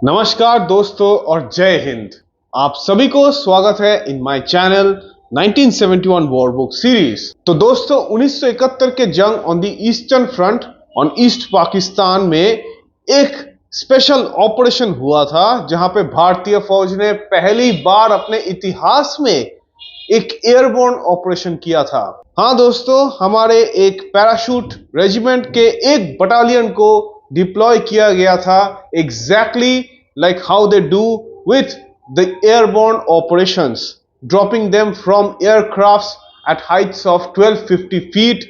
नमस्कार दोस्तों और जय हिंद। आप सभी को स्वागत है in my channel 1971 war book series. तो दोस्तों 1971 के जंग on the eastern front on east Pakistan में एक स्पेशल ऑपरेशन हुआ था जहां पे भारतीय फौज ने पहली बार अपने इतिहास में एक एयरबोर्न ऑपरेशन किया था। हाँ दोस्तों, हमारे एक पैराशूट रेजिमेंट के एक बटालियन को डिप्लॉय किया गया था exactly like how they do with the airborne operations, dropping them from aircrafts at heights of 1250 feet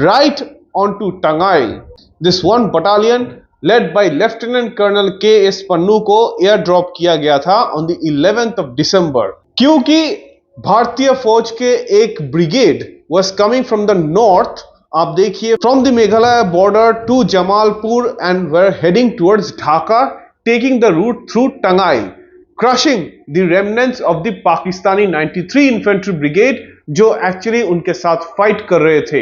right onto Tangail. This one battalion led by Lieutenant Colonel K.S. Pannu को air drop किया गया था on the 11th of December, क्योंकि भारतीय फौज के एक brigade was coming from the north। आप देखिए from the Meghalaya border to Jamalpur and were heading towards Dhaka, taking the route through Tangail, crushing the remnants of the Pakistani 93 infantry brigade जो actually उनके साथ fight कर रहे थे।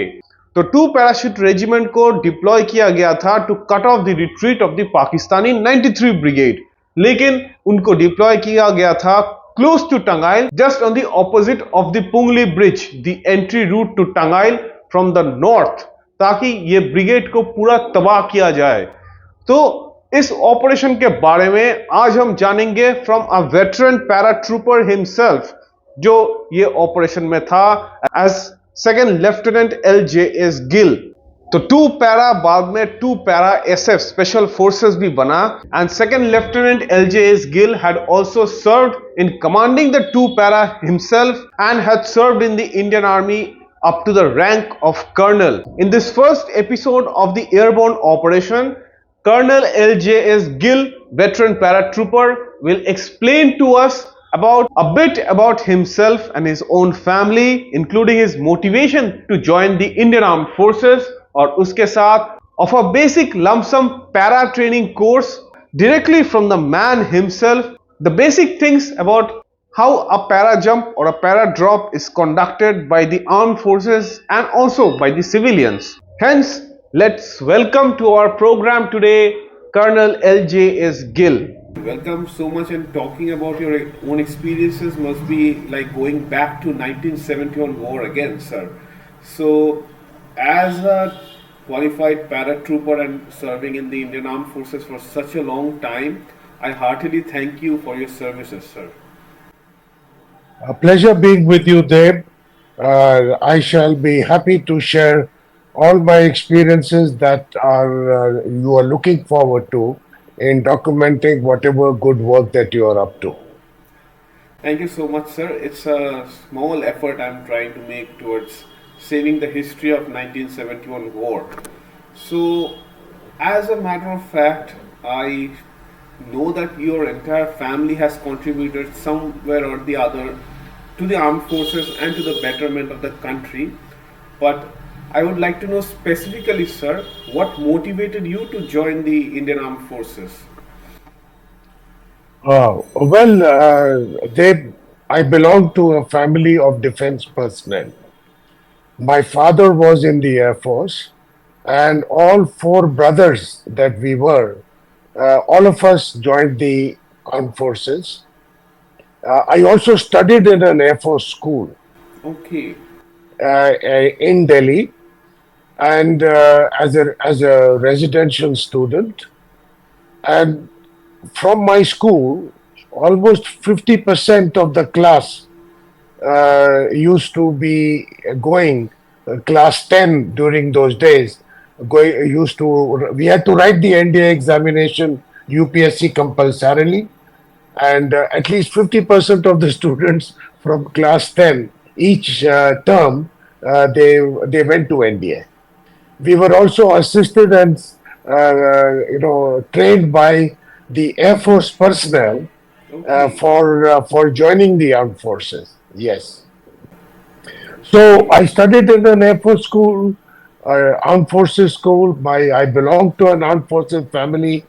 तो 2 parachute regiment को डिप्लॉय किया गया था to cut off the retreat of the Pakistani 93 brigade, लेकिन उनको डिप्लॉय किया गया था close to Tangail, just on the opposite of the Pungli bridge, the entry route to Tangail from the north, ताकि ये ब्रिगेड को पूरा तबाह किया जाए। तो इस ऑपरेशन के बारे में आज हम जानेंगे from a veteran paratrooper himself, जो ये ऑपरेशन में था as second lieutenant LJS Gill. तो 2 पैरा बाद में 2 पैरा SF स्पेशल फोर्सेस भी बना and second lieutenant LJS Gill had also served in commanding the 2 para himself and had served in the Indian army up to the rank of colonel. In this first episode of the airborne operation, Colonel LJS Gill, veteran paratrooper, will explain to us about a bit about himself and his own family, including his motivation to join the Indian Armed Forces, और उसके साथ of a basic lump sum para training course directly from the man himself, the basic things about how a para jump or a para drop is conducted by the armed forces and also by the civilians. Hence, let's welcome to our program today Colonel LJS Gill. Welcome so much, and talking about your own experiences must be like going back to 1971 war again, sir. So, as a qualified paratrooper and serving in the Indian Armed Forces for such a long time, I heartily thank you for your services, sir. A pleasure being with you, Deb. I shall be happy to share all my experiences that you are looking forward to in documenting whatever good work that you are up to. Thank you so much, sir. It's a small effort I'm trying to make towards saving the history of 1971 war. So, as a matter of fact, I know that your entire family has contributed somewhere or the other to the armed forces and to the betterment of the country. But I would like to know specifically, sir, what motivated you to join the Indian Armed Forces? I belong to a family of defense personnel. My father was in the Air Force, and all 4 brothers that we were, all of us joined the armed forces. I also studied in an Air Force school. Okay. In Delhi, and as a residential student. And from my school, almost 50% of the class used to be going class 10 during those days. We had to write the NDA examination UPSC compulsorily, and at least 50% of the students from class 10 each term they went to NDA. We were also assisted and trained by the Air Force personnel for joining the armed forces. Yes. So I studied in an Air Force school, armed forces school. I belonged to an armed forces family,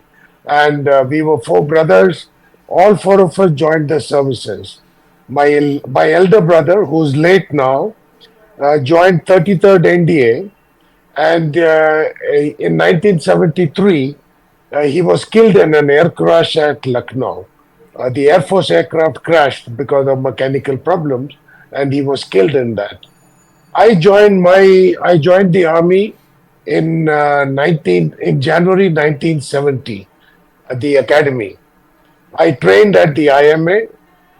and we were 4 brothers. All 4 of us joined the services. My elder brother, who's late now, joined 33rd NDA, and in 1973 He was killed in an air crash at Lucknow. The Air Force aircraft crashed because of mechanical problems, and he was killed in that. I joined the army in 19 in January 1970 at the academy. I trained at the IMA,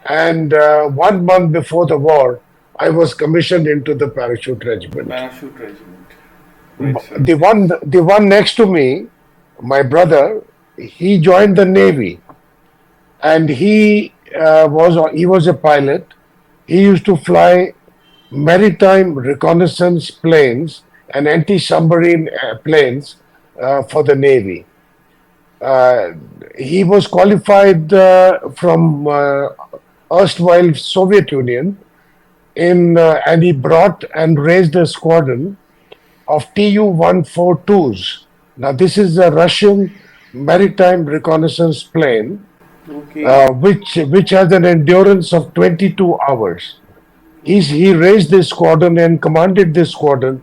and 1 month before the war, I was commissioned into the Parachute Regiment. Parachute Regiment. Great, sir. The one next to me, my brother, he joined the Navy, and he was a pilot. He used to fly maritime reconnaissance planes and anti-submarine planes for the Navy. Uh, he was qualified from erstwhile Soviet Union and he brought and raised a squadron of Tu-142s. Now, this is a Russian maritime reconnaissance plane, Okay. which has an endurance of 22 hours. He raised this squadron and commanded this squadron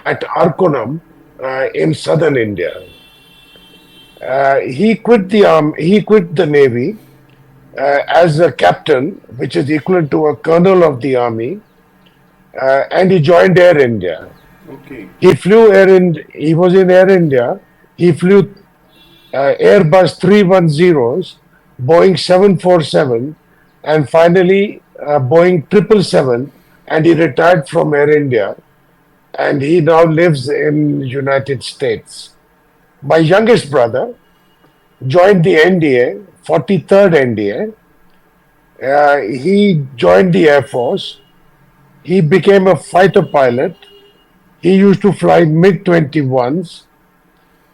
at Arkonam in southern India. He quit the Navy as a captain, which is equivalent to a colonel of the army, and he joined Air India. Okay. He was in Air India. He flew Airbus 310s, Boeing 747, and finally Boeing 777, and he retired from Air India, and he now lives in United States. My youngest brother joined the NDA, 43rd NDA. He joined the Air Force. He became a fighter pilot. He used to fly MiG-21s,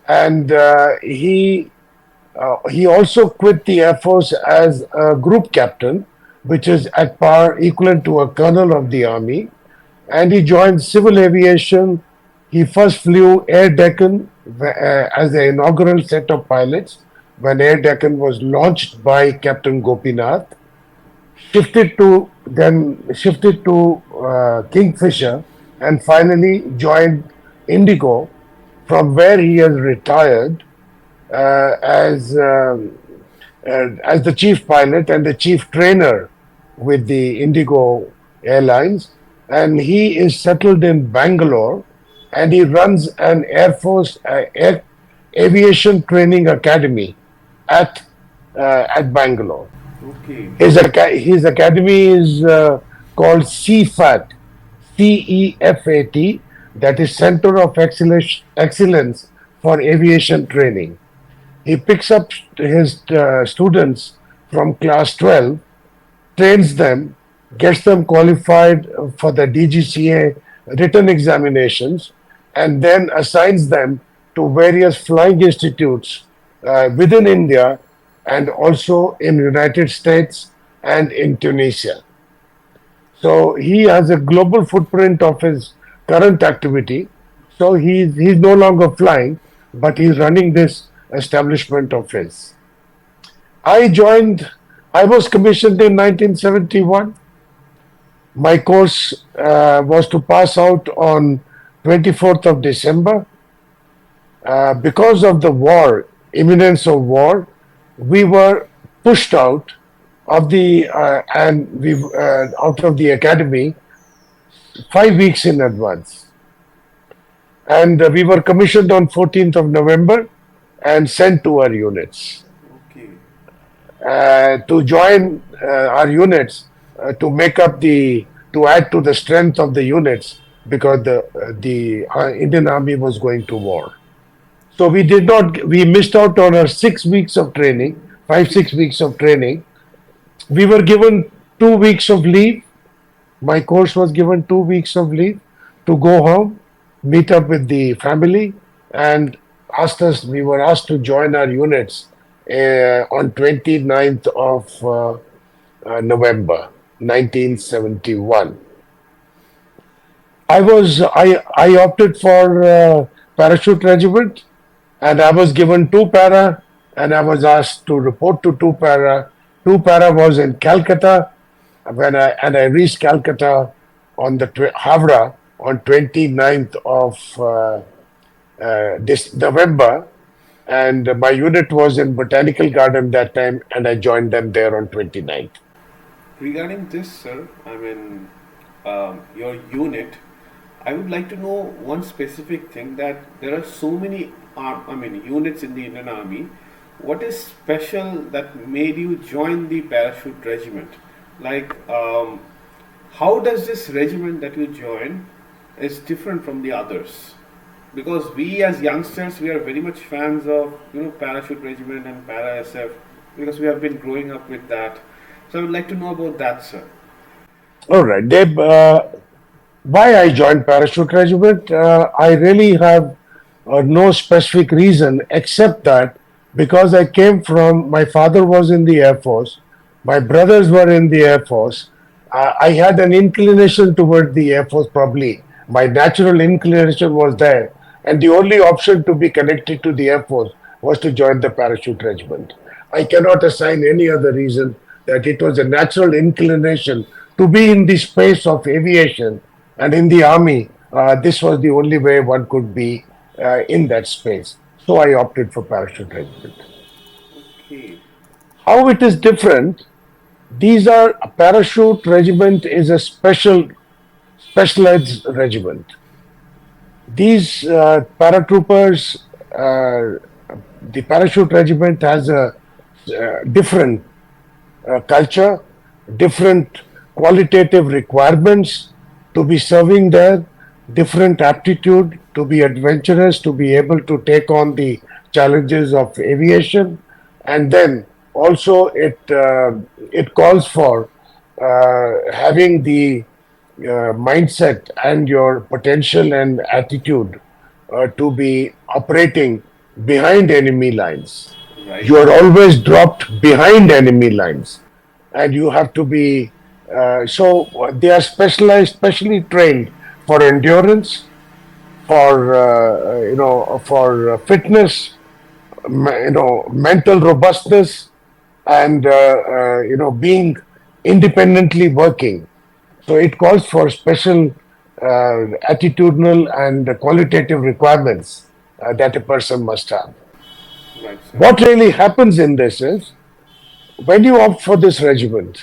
and he also quit the Air Force as a group captain, which is at par equivalent to a colonel of the army. And he joined civil aviation. He first flew Air Deccan as the inaugural set of pilots when Air Deccan was launched by Captain Gopinath. Shifted to Kingfisher, and finally joined Indigo, from where he has retired uh, as um, as the chief pilot and the chief trainer with the Indigo Airlines, and he is settled in Bangalore, and he runs an Air Force aviation training academy at Bangalore. Okay. His academy is called CFAT, CEFAT, that is Center of Excellence for Aviation Training. He picks up his students from class 12, trains them, gets them qualified for the DGCA written examinations, and then assigns them to various flying institutes within India and also in United States and in Tunisia. So he has a global footprint of his current activity. So he's no longer flying, but he's running this establishment of his. I joined. I was commissioned in 1971. My course was to pass out on 24th of December. Because of the war, imminence of war, we were pushed out of the out of the academy 5 weeks in advance, and we were commissioned on 14th of November and sent to our units Okay. to join our units to add to the strength of the units, because the Indian Army was going to war. So we missed out on our 6 weeks of training, 5, 6 weeks of training. We were given 2 weeks of leave. My course was given 2 weeks of leave to go home, meet up with the family, and we were asked to join our units on 29th of November 1971. I opted for Parachute Regiment, and I was given 2 para, and I was asked to report to 2 para. 2 para was in Calcutta, I reached Calcutta on the Havra on 29th of this November, and my unit was in Botanical Garden that time, and I joined them there on 29th. Regarding this, sir, I mean, your unit, I would like to know one specific thing that there are so many, units in the Indian Army. What is special that made you join the Parachute Regiment? Like, how does this regiment that you join is different from the others? Because we as youngsters, we are very much fans of Parachute Regiment and Para SF because we have been growing up with that. So I would like to know about that, sir. All right, Deb. Why I joined Parachute Regiment? I really have no specific reason except that because I came from, my father was in the Air Force, my brothers were in the Air Force. I had an inclination toward the Air Force, probably. My natural inclination was there. And the only option to be connected to the Air Force was to join the Parachute Regiment. I cannot assign any other reason that it was a natural inclination to be in the space of aviation and in the army. This was the only way one could be in that space. So I opted for Parachute Regiment. Okay. How it is different? These are Parachute Regiment is a specialized regiment. These paratroopers, the Parachute Regiment has a different culture, different qualitative requirements to be serving there, different aptitude to be adventurous, to be able to take on the challenges of aviation, and then also it calls for having the mindset and your potential and attitude to be operating behind enemy lines. Right. You are always dropped behind enemy lines, and you have to be so they are specialized, specially trained for endurance, for for fitness, mental robustness, and being independently working. So it calls for special attitudinal and qualitative requirements that a person must have. Right, sir. What really happens in this is when you opt for this regiment,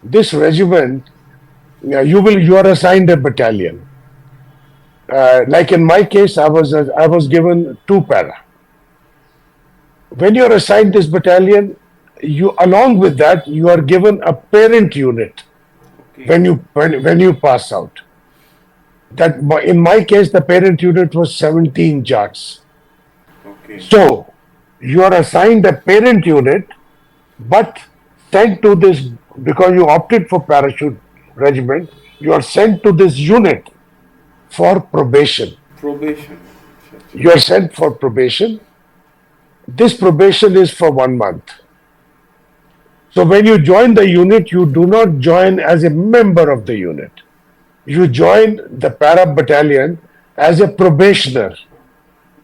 you are assigned a battalion. Like in my case, I was given 2 para. When you are assigned this battalion, you along with that you are given a parent unit Okay. when you pass out. That in my case, the parent unit was 17 Jats. Okay. So you are assigned a parent unit, but sent to this because you opted for Parachute Regiment. You are sent to this unit for probation. Probation. You are sent for probation. This probation is for 1 month. So when you join the unit, you do not join as a member of the unit. You join the para battalion as a probationer.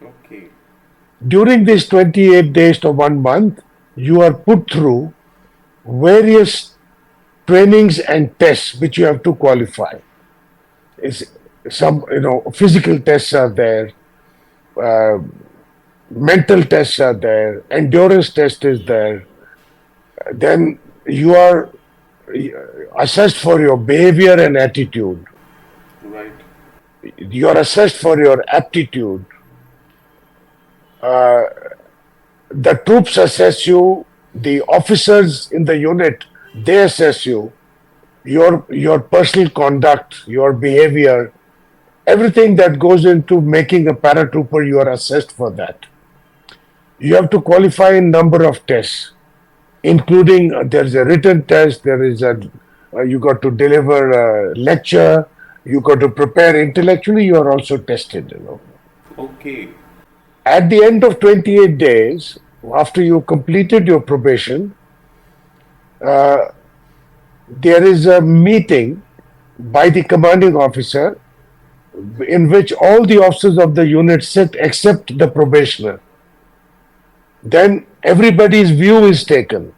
Okay. During these 28 days to 1 month, you are put through various trainings and tests which you have to qualify. It's some, physical tests are there, mental tests are there, endurance test is there. Then you are assessed for your behavior and attitude. Right. You are assessed for your aptitude. The troops assess you. The officers in the unit, they assess you. Your personal conduct, your behavior, everything that goes into making a paratrooper, you are assessed for that. You have to qualify a number of tests, including there's a written test, there is you got to deliver a lecture, you got to prepare intellectually, you are also tested. Okay. At the end of 28 days, after you completed your probation, there is a meeting by the commanding officer in which all the officers of the unit sit except the probationer. Then everybody's view is taken.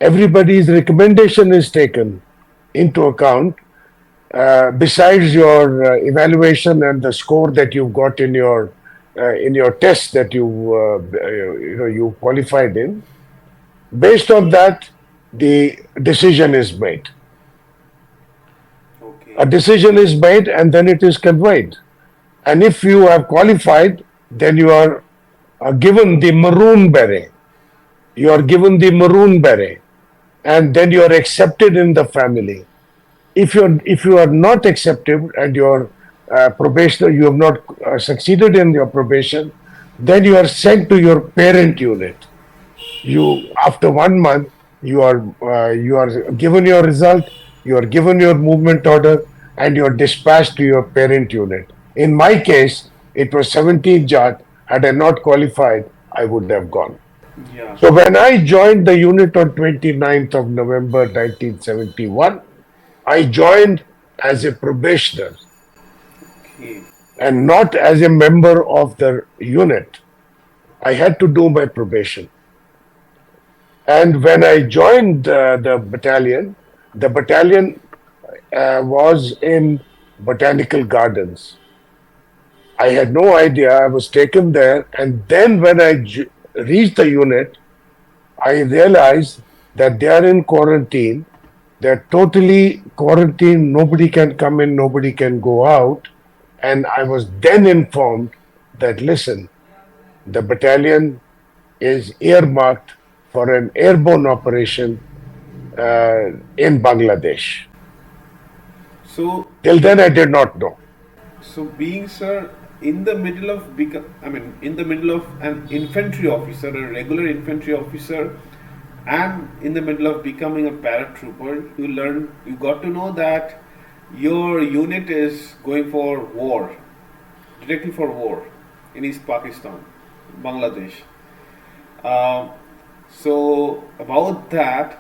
Everybody's recommendation is taken into account, besides your evaluation and the score that you've got in your in your test that you qualified in. Based on that, the decision is made. Okay. A decision is made and then it is conveyed. And if you have qualified, then you are given the maroon beret. You are given the maroon beret, and then you are accepted in the family. If you are not accepted and your probationer, you have not succeeded in your probation, then you are sent to your parent unit. You after 1 month you are given your result, you are given your movement order, and you are dispatched to your parent unit. In my case, it was 17th Jat. Had I not qualified, I would have gone. Yeah. So when I joined the unit on 29th of November 1971, I joined as a probationer Okay. and not as a member of the unit. I had to do my probation. And when I joined the battalion was in Botanical Gardens. I had no idea. I was taken there. And then when I reached the unit, I realized that they are in quarantine. They're totally quarantined. Nobody can come in, nobody can go out. And I was then informed that, listen, the battalion is earmarked for an airborne operation in Bangladesh. So, Till then, I did not know. so being, sir, in the middle of in the middle of an infantry officer, a regular infantry officer, and in the middle of becoming a paratrooper, you got to know that your unit is going for war, directly for war in East Pakistan, Bangladesh. Um, so about that,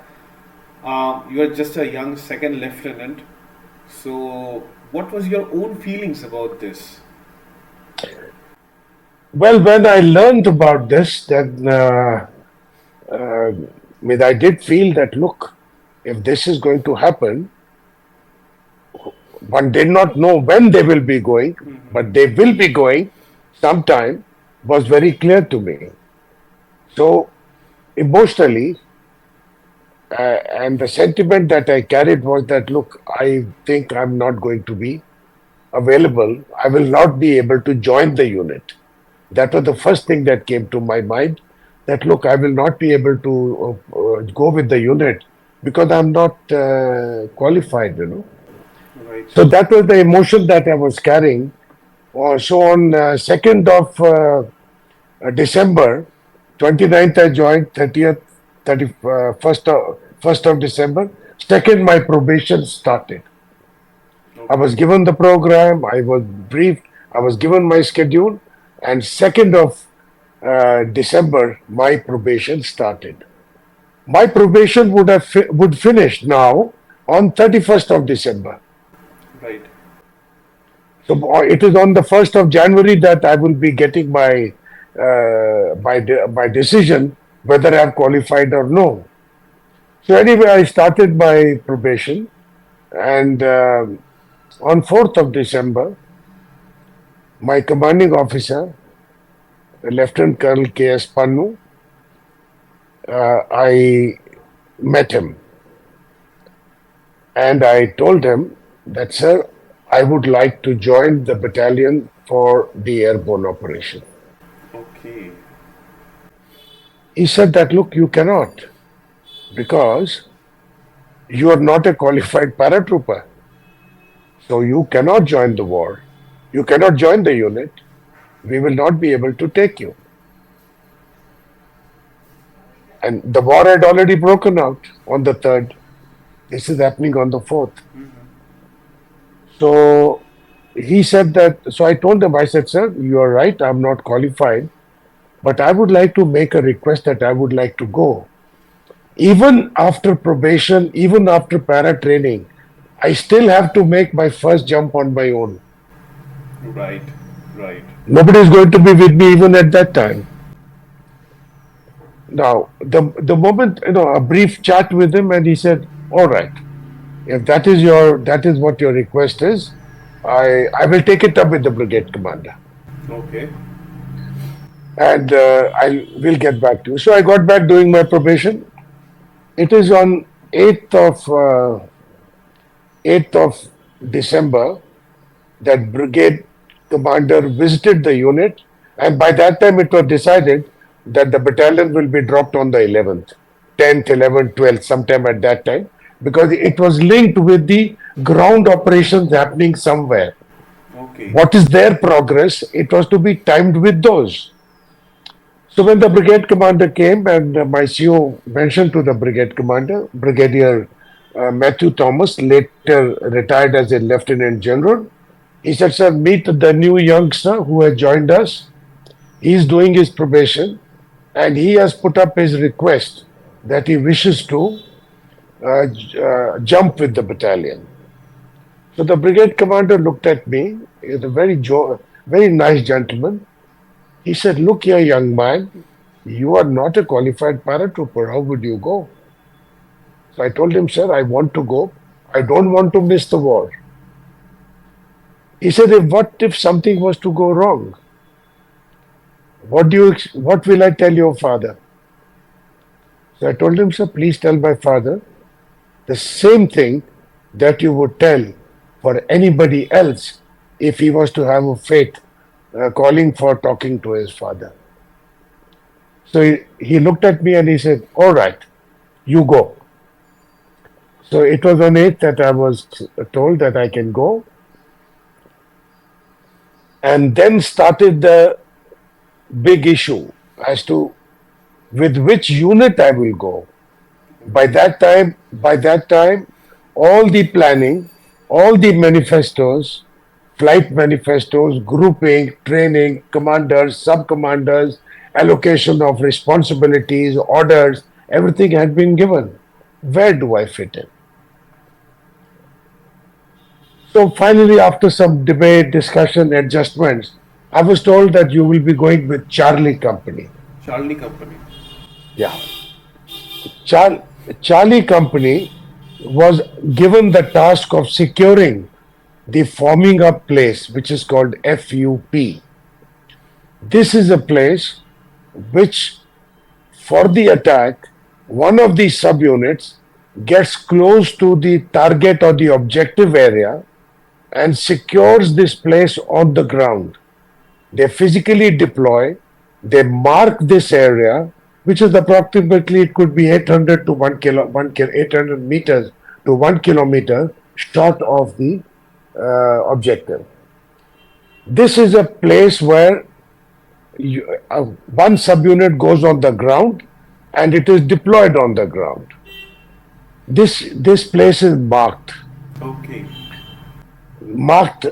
you are just a young second lieutenant. So what was your own feelings about this? Well, when I learned about this, then I did feel that, look, if this is going to happen, one did not know when they will be going, but they will be going sometime, was very clear to me. So emotionally, and the sentiment that I carried was that, look, I think I'm not going to be available. I will not be able to join the unit. That was the first thing that came to my mind. That, look, I will not be able to go with the unit because I'm not qualified, Right. So that was the emotion that I was carrying. So on 2nd of December, 29th I joined, 30th, 31st of, 1st of December, 2nd my probation started. I was given the program, I was briefed, I was given my schedule, and 2nd of December my probation started. My probation would finish now on 31st of December. Right. So it is on the 1st of January that I will be getting my decision whether I have qualified or no. So anyway, I started my probation, and on 4th of December, my commanding officer, Lieutenant Colonel K.S. Pannu, I met him, and I told him that, sir, I would like to join the battalion for the airborne operation. Okay. He said that, look, you cannot, because you are not a qualified paratrooper. So you cannot join the war. You cannot join the unit. We will not be able to take you. And the war had already broken out on the 3rd. This is happening on the 4th. So he said that, so I told him, I said, sir, you are right, I'm not qualified, but I would like to make a request that I would like to go. Even after probation, even after para training, I still have to make my first jump on my own. Right. Right. Nobody is going to be with me even at that time. Now, the moment, a brief chat with him, and he said, all right, if that is what your request is, I will take it up with the brigade commander. Okay. and I will get back to you. So I got back doing my probation. It is on 8th of December that brigade commander visited the unit, and by that time it was decided that the battalion will be dropped on the 11th, 10th, 11th, 12th, sometime at that time, because it was linked with the ground operations happening somewhere. Okay. What is their progress? It was to be timed with those. So when the brigade commander came and my CO mentioned to the brigade commander, Brigadier Matthew Thomas, later retired as a lieutenant general, he said, "Sir, meet the new youngster who has joined us. He is doing his probation and he has put up his request that he wishes to jump with the battalion." So the brigade commander looked at me. He is a very nice gentleman. He said, "Look here, young man, you are not a qualified paratrooper. How would you go?" So I told him, "Sir, I want to go. I don't want to miss the war." He said, "What if something was to go wrong? What will I tell your father?" So I told him, "Sir, please tell my father the same thing that you would tell for anybody else if he was to have a fate calling for talking to his father." So he looked at me and he said, "All right, you go." So it was on 8th that I was told that I can go. And then started the big issue as to with which unit I will go. By that time, all the planning, all the manifestos, flight manifestos, grouping, training, commanders, sub-commanders, allocation of responsibilities, orders, everything had been given. Where do I fit in? So finally, after some debate, discussion, adjustments, I was told that you will be going with Charlie Company. Charlie Company. Yeah. Char- Charlie Company was given the task of securing the forming up place, which is called FUP. This is a place which, for the attack, one of the subunits gets close to the target or the objective area and secures this place on the ground. They physically deploy, they mark this area, which is approximately, it could be 800 to 800 meters to 1 kilometer short of the objective. This is a place where one subunit goes on the ground and it is deployed on the ground. This place is Okay. marked,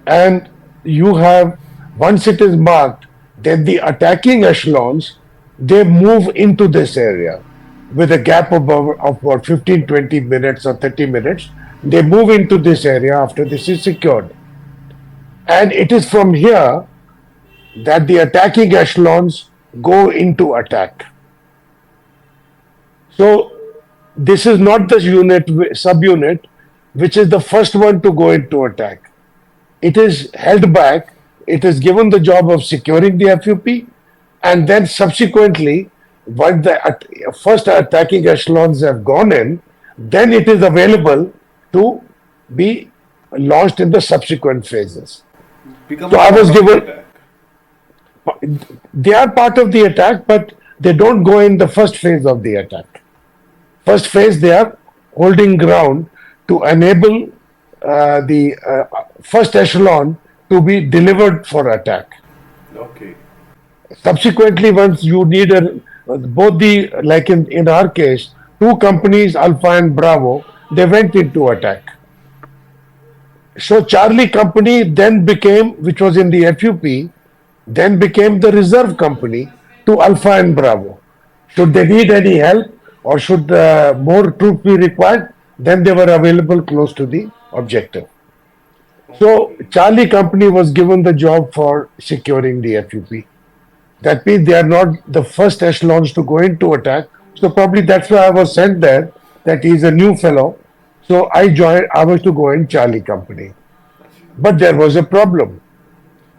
and you have, once it is marked, then the attacking echelons, they move into this area with a gap of about 15, 20 minutes or 30 minutes. They move into this area after this is secured. And it is from here that the attacking echelons go into attack. So this is not the subunit, which is the first one to go into attack. It is held back. It is given the job of securing the FUP, and then subsequently, once the first attacking echelons have gone in, then it is available to be launched in the subsequent phases. Become So a I part was of the given, attack. they are part of the attack, but they don't go in the first phase of the attack. First phase, they are holding ground to enable the first echelon to be delivered for attack. Okay. Subsequently, once you need both the, like in our case, two companies, Alpha and Bravo, they went into attack. So Charlie Company then became, which was in the FUP, then became the reserve company to Alpha and Bravo. Should they need any help or should more troops be required, then they were available close to the objective. So Okay. Charlie Company was given the job for securing the FUP. That means they are not the first echelons to go into attack. So probably that's why I was sent there, that he's a new fellow. So I was to go in Charlie Company. But there was a problem.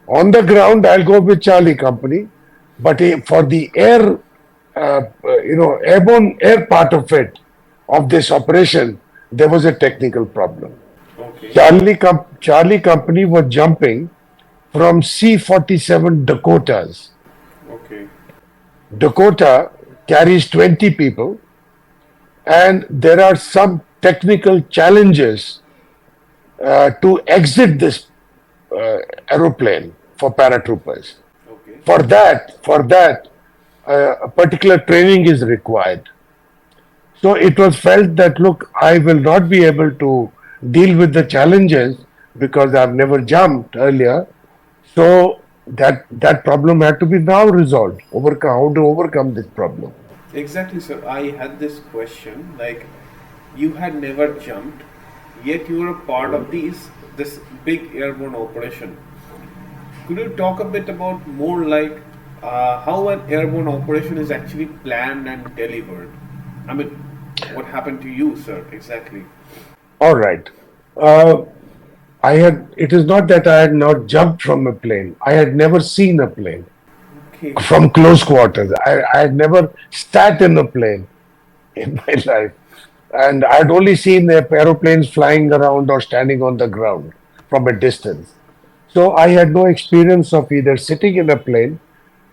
On the ground, I'll go with Charlie Company. But for the air, airborne air part of it, of this operation, there was a technical problem. Okay. Charlie Company was jumping from C-47 Dakotas. Okay. Dakota carries 20 people, and there are some technical challenges to exit this aeroplane for paratroopers. Okay. For that, a particular training is required. So it was felt that, look, I will not be able to deal with the challenges because I've never jumped earlier. So that problem had to be now resolved. How to overcome this problem? Exactly, sir. I had this question. Like, you had never jumped, yet you were a part of this big airborne operation. Could you talk a bit about more like how an airborne operation is actually planned and delivered? I mean, what happened to you, sir? Exactly. All right. It is not that I had not jumped from a plane. I had never seen a plane Okay. from close quarters. I had never sat in a plane in my life. And I had only seen the aeroplanes flying around or standing on the ground from a distance. So I had no experience of either sitting in a plane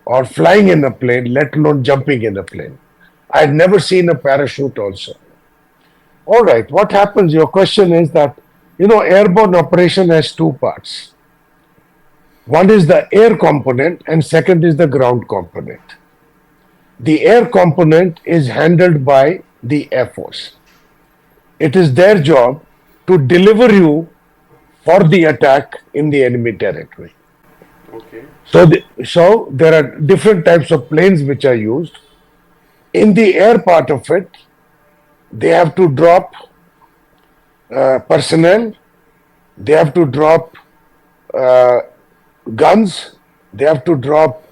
or flying in a plane, let alone jumping in a plane. I had never seen a parachute also. All right, what happens? Your question is that, airborne operation has two parts. One is the air component, and second is the ground component. The air component is handled by the Air Force. It is their job to deliver you for the attack in the enemy territory. Okay. So there are different types of planes which are used. In the air part of it, they have to drop personnel, they have to drop guns, they have to drop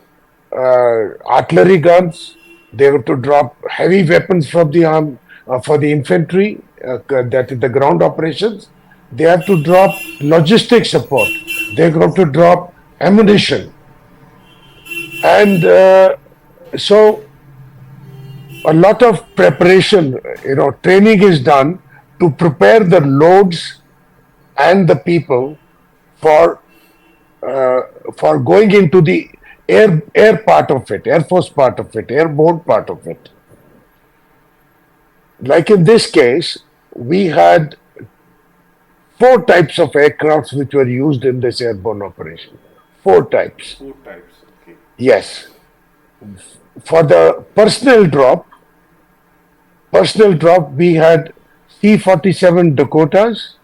artillery guns, they have to drop heavy weapons from the arm for the infantry, that is the ground operations. They have to drop logistic support. They have to drop ammunition, and so a lot of preparation, training is done to prepare the loads and the people for going into the air part of it, Air Force part of it, airborne part of it. Like in this case, we had 4 types of aircrafts which were used in this airborne operation. 4 types. 4 types. Okay. Yes. For the personnel drop, we had C-47 Dakotas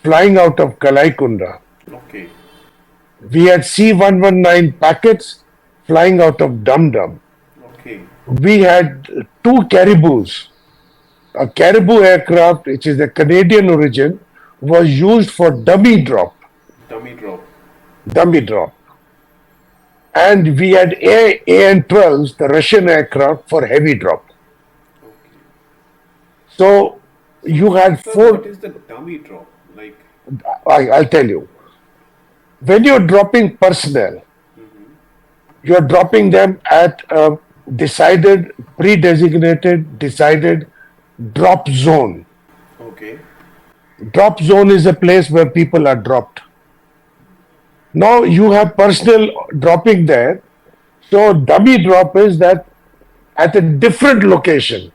flying out of Kalaikunda. Okay. We had C-119 packets flying out of Dum Dum. Okay. We had 2 Caribous. A Caribou aircraft, which is a Canadian origin, was used for dummy drop. Dummy drop. And we had AN-12s, the Russian aircraft, for heavy drop. Okay. So you had Sir, 4. what is the dummy drop? Like, I'll tell you. When you're dropping personnel, you're dropping them at a pre-designated, decided drop zone. okay. Drop zone is a place where people are dropped. Now you have personnel dropping there. So dummy drop is that at a different location,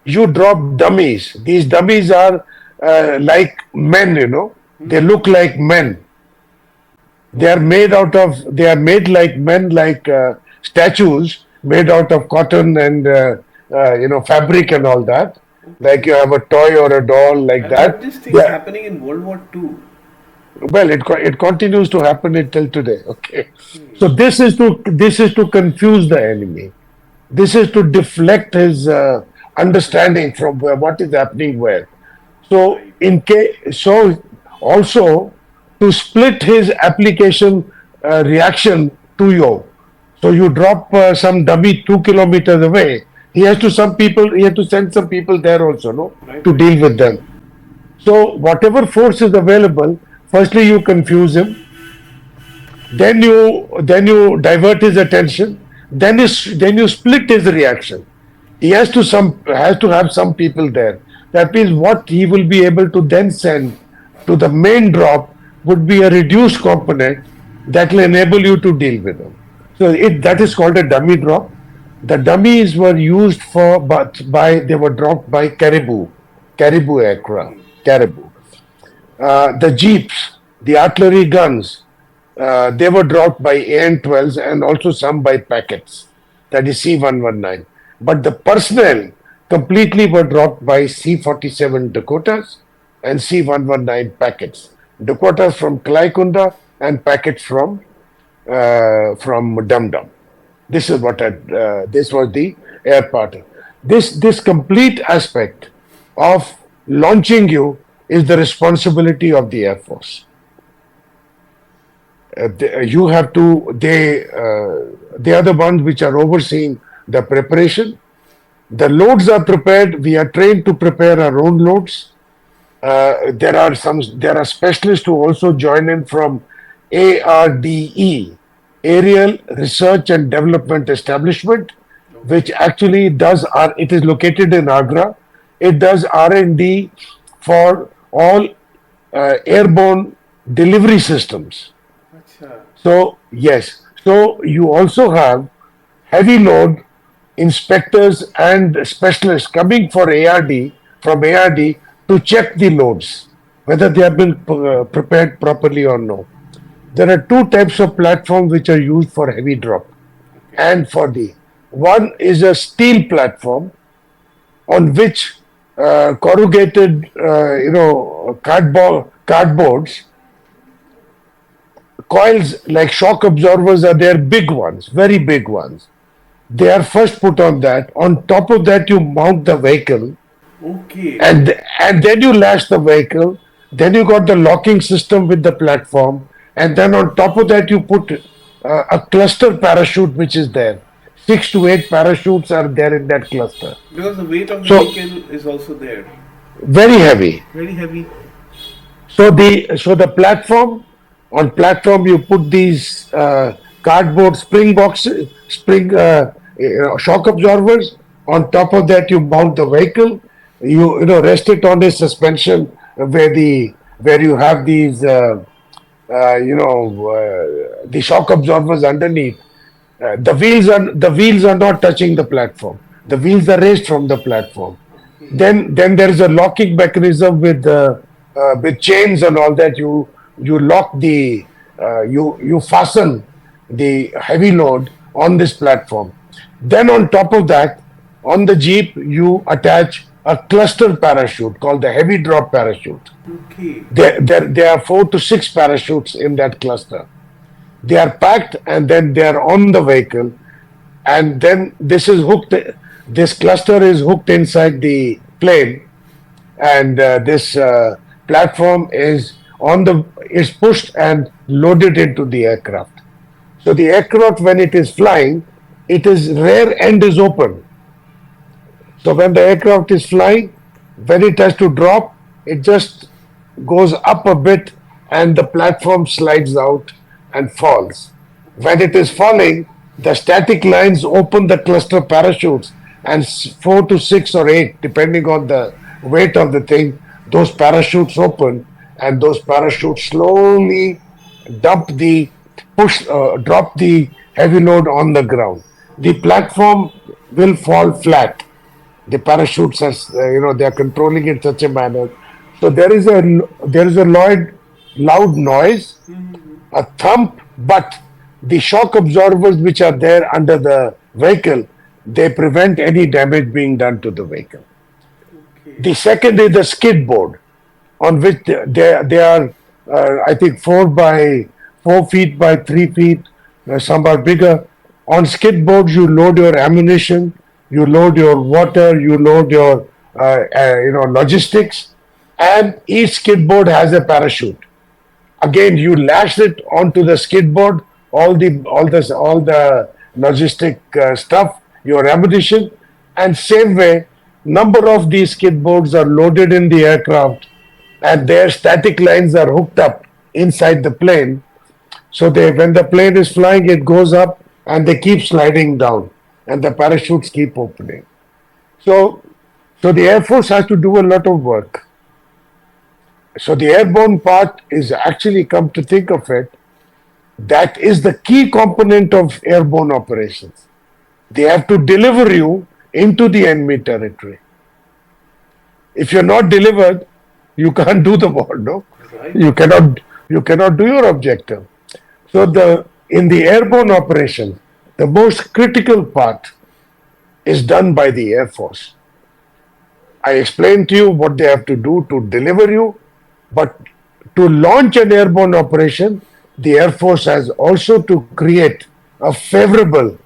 you drop dummies. These dummies are like men, They look like men. They are made like men, like statues made out of cotton and fabric and all that. Like you have a toy or a doll like And that. are these things happening in World War II? Well, it continues to happen until today. Okay, so this is to confuse the enemy. This is to deflect his understanding from what is happening where. So also to split his application reaction to you. So you drop some dummy 2 kilometers away. He has to send some people there also, to deal with them. So whatever force is available, firstly you confuse him, Then you divert his attention. Then you split his reaction. He has to have some people there. That means what he will be able to then send to the main drop would be a reduced component that will enable you to deal with them. So that is called a dummy drop. The dummies were used for, but they were dropped by caribou aircraft, caribou. The jeeps, the artillery guns, they were dropped by AN-12s and also some by packets, that is C-119. But the personnel completely were dropped by C-47 Dakotas and C-119 packets. Dakotas from Klaikunda and packets from Dum Dum. This is this was the air part. This complete aspect of launching you is the responsibility of the Air Force. You have to. They are the ones which are overseeing the preparation. The loads are prepared. We are trained to prepare our own loads. There are specialists who also join in from ARDE, Aerial Research and Development Establishment, which actually it is located in Agra. It does R&D for all airborne delivery systems. So yes, so you also have heavy load inspectors and specialists coming from ARD to check the loads, whether they have been prepared properly or no. There are two types of platforms which are used for heavy drop and for one is a steel platform on which corrugated, cardboards, coils like shock absorbers are there, big ones, very big ones. They are first put on that. On top of that, you mount the vehicle. Okay. And then you lash the vehicle. Then you got the locking system with the platform. And then on top of that, you put a cluster parachute which is there. 6 to 8 parachutes are there in that cluster. Because the weight of the vehicle is also there. Very heavy. Very heavy. So the platform you put these cardboard shock absorbers. On top of that, you mount the vehicle. You rest it on a suspension where you have these the shock absorbers underneath. The wheels are not touching the platform. The wheels are raised from the platform. Then there is a locking mechanism with chains and all that. You lock you fasten the heavy load on this platform. Then on top of that, on the jeep, you attach a cluster parachute called the heavy drop parachute. Okay. There are 4 to 6 parachutes in that cluster. They are packed and then they are on the vehicle, and then this cluster is hooked inside the plane, and this platform is pushed and loaded into the aircraft. So the aircraft, when it is flying, its rear end is open. So when the aircraft is flying, when it has to drop, it just goes up a bit and the platform slides out and falls. When it is falling, the static lines open the cluster parachutes, and 4 to 6 or 8, depending on the weight of the thing, those parachutes open, and those parachutes slowly drop the heavy load on the ground. The platform will fall flat. The parachutes are, they are controlling it in such a manner. So there is a loud noise, a thump, but the shock absorbers which are there under the vehicle, they prevent any damage being done to the vehicle. Okay. The second is the skid board, on which they are, I think 4 feet by 3 feet, some are bigger. On skid boards, you load your ammunition, you load your water, you load your logistics, and each skid board has a parachute. Again, you lash it onto the skid board, all the logistic stuff, your ammunition, and same way, number of these skid boards are loaded in the aircraft, and their static lines are hooked up inside the plane. So when the plane is flying, it goes up and they keep sliding down, and the parachutes keep opening. So, so the Air Force has to do a lot of work. So the airborne part is actually, come to think of it, that is the key component of airborne operations. They have to deliver you into the enemy territory. If you're not delivered, you can't do the war, no? Right. You cannot do your objective. So in the airborne operation, the most critical part is done by the Air Force. I explained to you what they have to do to deliver you, but to launch an airborne operation, the Air Force has also to create a favorable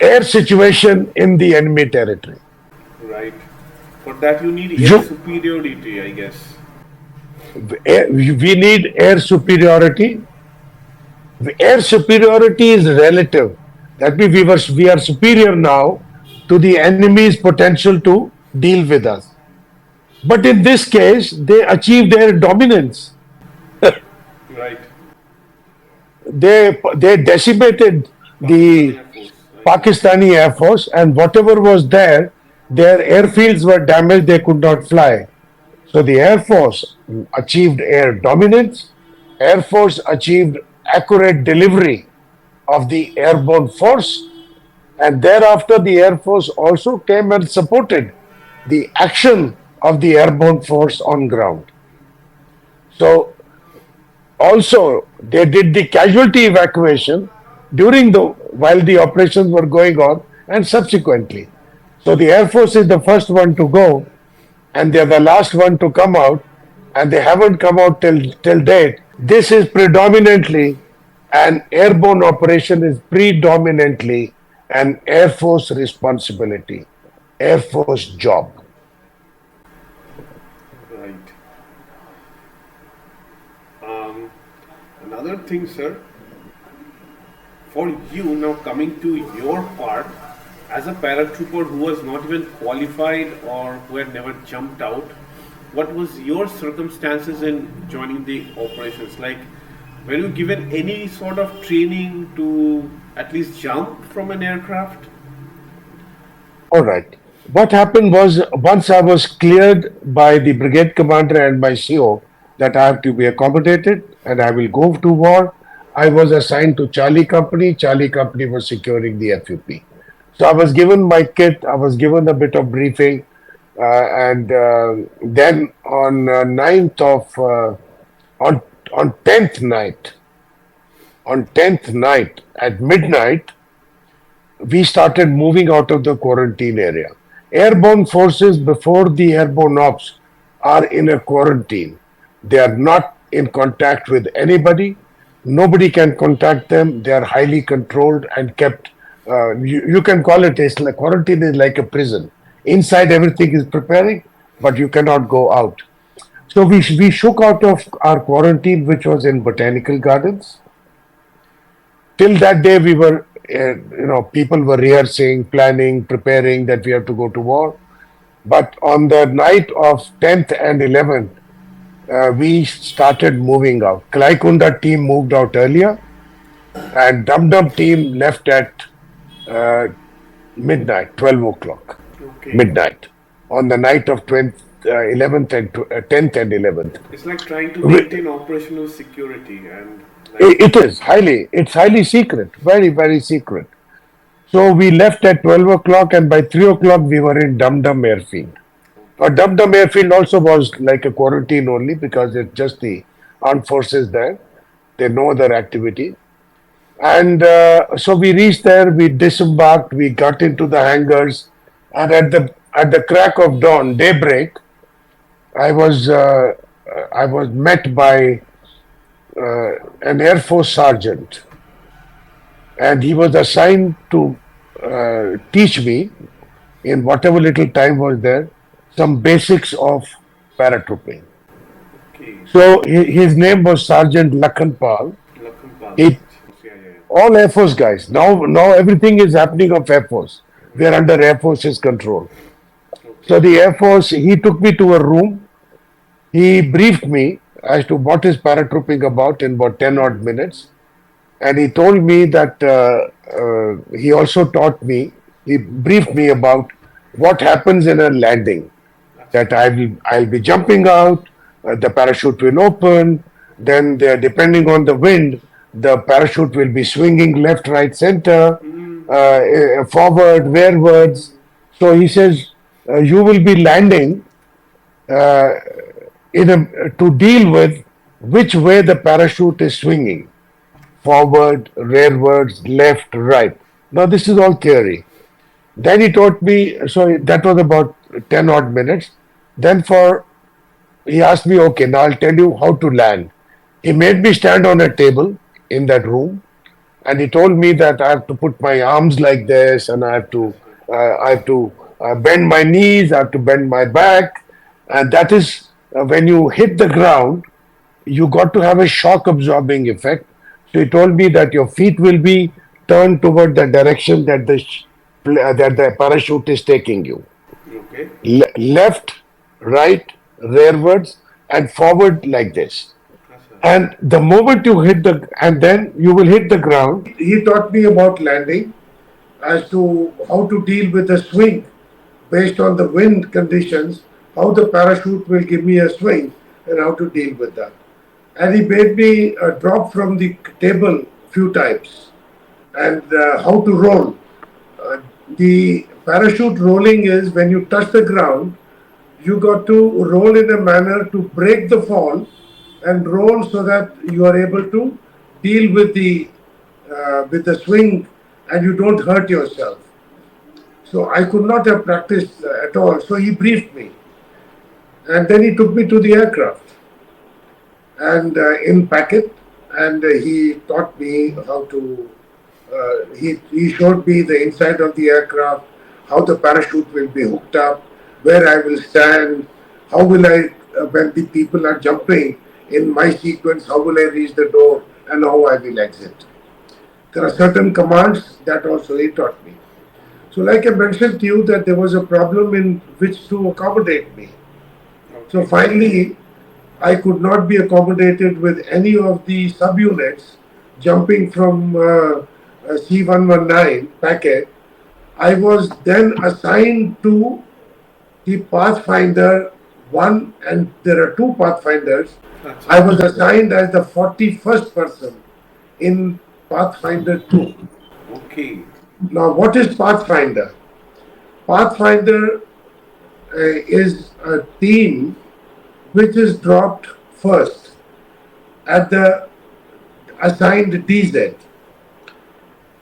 air situation in the enemy territory. Right. For that, you need air You, superiority, I guess. we need air superiority. Air superiority is relative. That means we are superior now to the enemy's potential to deal with us. But in this case, they achieved air dominance. Right. They decimated Pakistani the Air Force. Right. Pakistani Air Force, and whatever was there, their airfields were damaged, they could not fly. So the Air Force achieved air dominance, Air Force achieved accurate delivery of the airborne force, and thereafter the Air Force also came and supported the action of the airborne force on ground. So also they did the casualty evacuation while the operations were going on, and subsequently. So the Air Force is the first one to go, and they're the last one to come out, and they haven't come out till date. This is predominantly an airborne operation, is predominantly an Air Force responsibility, Air Force job. Right. Another thing, sir, for you now coming to your part as a paratrooper who was not even qualified or who had never jumped out, what was your circumstances in joining the operations? Like, were you given any sort of training to at least jump from an aircraft? All right. What happened was, once I was cleared by the brigade commander and my CO that I have to be accommodated and I will go to war, I was assigned to Charlie Company. Charlie Company was securing the FUP. So I was given my kit, I was given a bit of briefing, and then on 9th of, on 10th night, at midnight, we started moving out of the quarantine area. Airborne forces before the airborne ops are in a quarantine. They are not in contact with anybody. Nobody can contact them. They are highly controlled and kept. You can call it a quarantine is like a prison. Inside everything is preparing, but you cannot go out. So we shook out of our quarantine, which was in Botanical Gardens. Till that day, we were, people were rehearsing, planning, preparing that we have to go to war. But on the night of 10th and 11th, we started moving out. Klaikunda team moved out earlier, and Dum Dum team left at midnight, 12 o'clock, Okay. midnight, on the night of 11th and 10th and 11th. It's like trying to maintain operational security and It's highly secret, very, very secret. So we left at 12 o'clock, and by 3 o'clock we were in Dum Dum Airfield. Dum Dum Airfield also was like a quarantine only, because it's just the armed forces there. There are no other activity. And so we reached there, we disembarked, we got into the hangars, and at the crack of dawn, daybreak, I was met by an Air Force sergeant, and he was assigned to teach me, in whatever little time was there, some basics of paratrooping. okay. So his name was Sergeant Lakhanpal. Lakhanpal. He, Yeah. all Air Force guys. Now everything is happening of Air Force. We are under Air Force's control. Okay. So the Air Force, he took me to a room. He briefed me as to what is paratrooping about in about 10 odd minutes. And he told me that he also taught me, he briefed me about what happens in a landing. अच्छा. That I'll be jumping out, the parachute will open, then depending on the wind, the parachute will be swinging left, right, center, forward, rearwards. So he says you will be landing uh, to deal with which way the parachute is swinging, forward, rearwards, left, right. Now this is all theory. Then he taught me, so that was about 10 odd minutes. Then he asked me, okay, now I'll tell you how to land. He made me stand on a table in that room, and he told me that I have to put my arms like this, and I have to bend my knees, I have to bend my back, and that is when you hit the ground, you got to have a shock absorbing effect. So he told me that your feet will be turned toward the direction that the parachute is taking you. Okay. Left, right, rearwards, and forward like this. अच्छा. And the moment you and then you will hit the ground. He taught me about landing as to how to deal with the swing based on the wind conditions, how the parachute will give me a swing and how to deal with that. And he made me drop from the table few times and how to roll. The parachute rolling is when you touch the ground, you got to roll in a manner to break the fall and roll so that you are able to deal with the swing and you don't hurt yourself. So I could not have practiced at all. So he briefed me, and then he took me to the aircraft and in packet, and he taught me how to. He showed me the inside of the aircraft, how the parachute will be hooked up, where I will stand, how will I when the people are jumping in my sequence, how will I reach the door, and how I will exit. There are certain commands that also he taught me. So, like I mentioned to you, that there was a problem in which to accommodate me. So finally, I could not be accommodated with any of the subunits jumping from C119 packet. I was then assigned to the Pathfinder 1, and there are two Pathfinders. अच्छा. I was assigned as the 41st person in Pathfinder 2. Okay. Now, what is Pathfinder? Pathfinder is a team which is dropped first at the assigned DZ.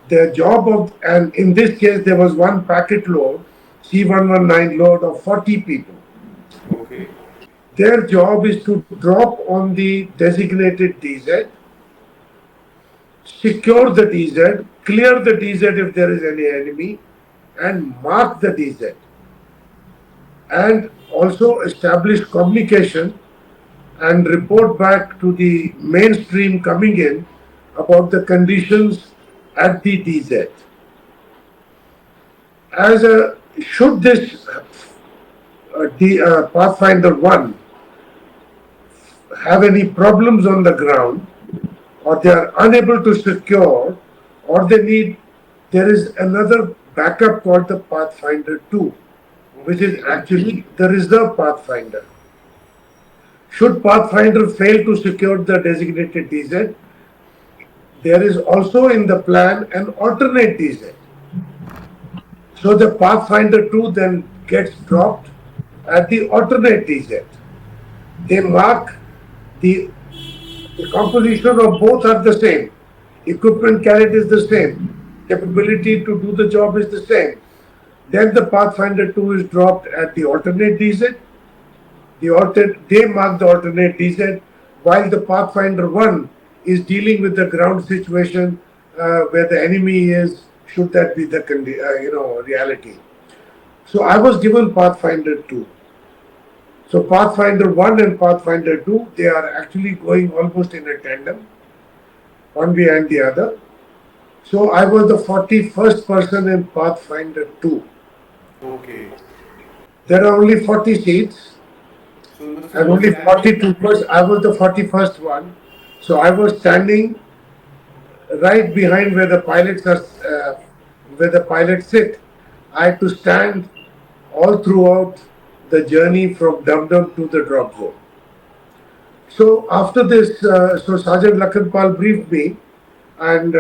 The job of, and in this case, there was one packet load, C119 load of 40 people. Okay. Their job is to drop on the designated DZ, secure the DZ, clear the DZ if there is any enemy, and mark the DZ. And also establish communication and report back to the mainstream coming in about the conditions at the DZ. Should this Pathfinder 1 have any problems on the ground, or they are unable to secure, or there is another backup called the Pathfinder 2, which is actually the reserve Pathfinder. Should Pathfinder fail to secure the designated DZ, there is also in the plan an alternate DZ. So the Pathfinder 2 then gets dropped at the alternate DZ. They mark the composition of both are the same. Equipment carried is the same. Capability to do the job is the same. Then the Pathfinder 2 is dropped at the alternate DZ. They mark the alternate DZ, while the Pathfinder 1 is dealing with the ground situation where the enemy is, should that be the reality. So I was given Pathfinder 2. So Pathfinder 1 and Pathfinder 2, they are actually going almost in a tandem, one behind the other. So I was the 41st person in Pathfinder 2. Okay. There are only 40 seats. So you must and have been only 40 standing. troopers. I was the 41st one. So I was standing right behind where the pilots are, where the pilots sit. I had to stand all throughout the journey from Dum Dum to the drop zone. So after this, so Sergeant Lakhanpal briefed me, and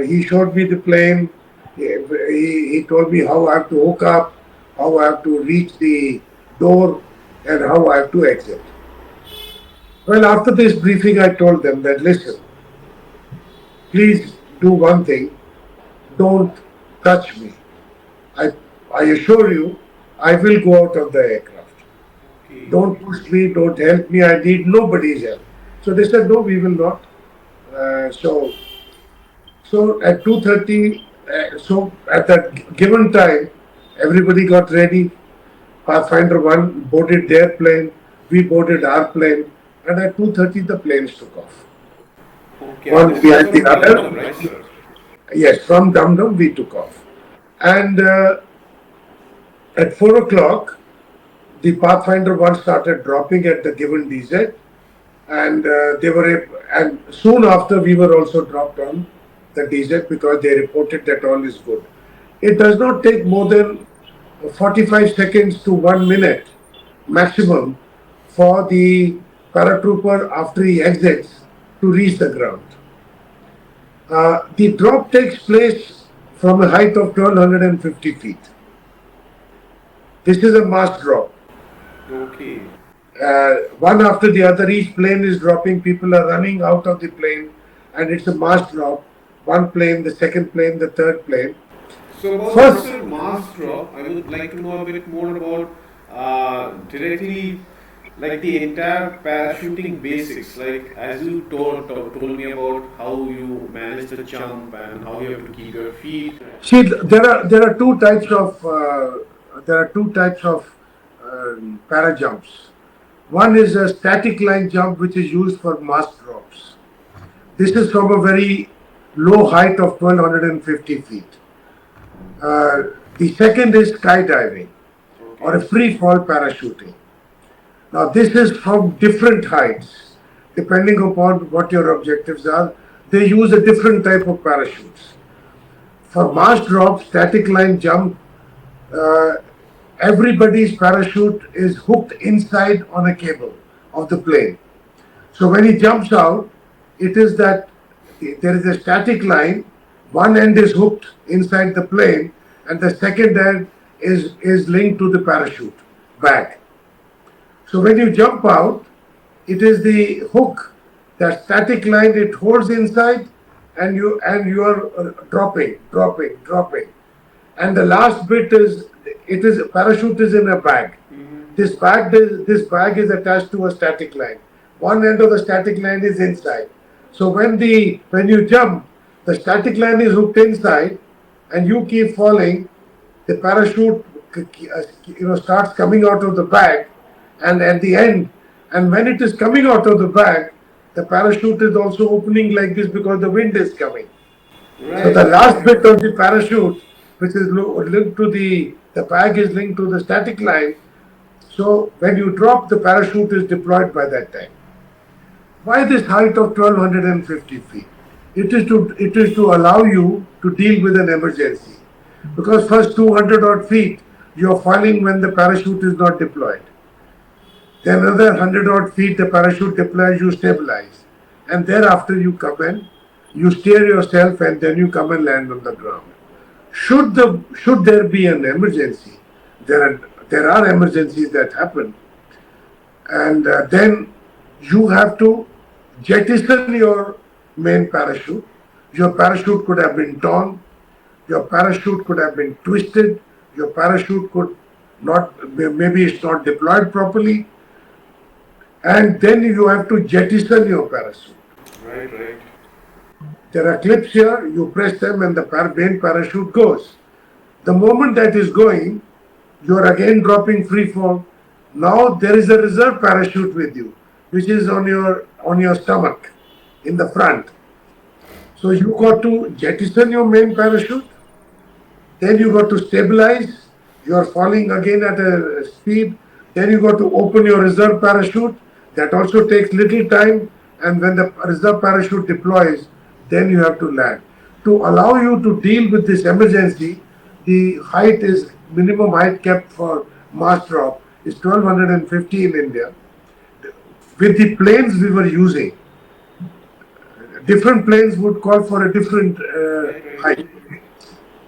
he showed me the plane. He told me how I have to hook up, how I have to reach the door, and how I have to exit. Well, after this briefing, I told them that listen, please do one thing: don't touch me. I I assure you, I will go out of the aircraft. Okay. Don't push me, don't help me. I need nobody's help. So they said, no, we will not. So at 2:30, so at that given time, everybody got ready. Pathfinder 1 boarded their plane, we boarded our plane, and at 2:30 the planes took off. Okay, and One this was behind the from Dum other. Dum, right, sir? Yes, from Dum Dum we took off. And at 4 o'clock, the Pathfinder 1 started dropping at the given DZ, and and soon after we were also dropped on the DZ because they reported that all is good. It does not take more than 45 seconds to 1 minute maximum for the paratrooper after he exits to reach the ground. The drop takes place from a height of 1250 feet. This is a mass drop. Okay. One after the other, each plane is dropping, people are running out of the plane, and it's a mass drop. One plane, the second plane, the third plane. So about this First, mass drop, I would like to know a bit more about directly like the entire parachuting basics. Like as you told me about how you manage the jump and how you have to keep your feet. see, there are two types of para jumps. One is a static line jump, which is used for mass drops. This is from a very low height of 1250 feet. The second is skydiving or a Okay. free fall parachuting. Now, this is from different heights, depending upon what your objectives are. They use a different type of parachutes. For mass drop, static line jump, uh, everybody's parachute is hooked inside on a cable of the plane. So when he jumps out, it is that there is a static line, one end is hooked inside the plane, and the second end is linked to the parachute bag. So when you jump out, it is the hook, that static line it holds inside, and you are dropping. And the last bit is it is parachute is in a bag. This bag is attached to a static line. One end of the static line is inside. So when you jump, the static line is hooked inside, and you keep falling. The parachute starts coming out of the bag, and at the end, and when it is coming out of the bag, the parachute is also opening like this because the wind is coming. So Right, the last right. bit of the parachute, which is linked to the bag, is linked to the static line. So when you drop, the parachute is deployed by that time. Why this height of 1250 feet? It is to allow you to deal with an emergency. Because first 200 odd feet, you're falling when the parachute is not deployed. Then another 100 odd feet, the parachute deploys, you stabilize. And thereafter you come in, you steer yourself, and then you come and land on the ground. Should there be an emergency, there are emergencies that happen, and then you have to jettison your main parachute. Your parachute could have been torn, your parachute could have been twisted, your parachute could not, maybe it's not deployed properly, and then you have to jettison your parachute. Right, right. There are clips here, you press them, and the main parachute goes. The moment that is going, you are again dropping free fall. Now there is a reserve parachute with you, which is on your stomach in the front. So you got to jettison your main parachute, then you got to stabilize. You are falling again at a speed. Then you got to open your reserve parachute. That also takes little time. And when the reserve parachute deploys, then you have to land. To allow you to deal with this emergency, the height is minimum height kept for mass drop is 1250 in India. With the planes we were using, different planes would call for a different height.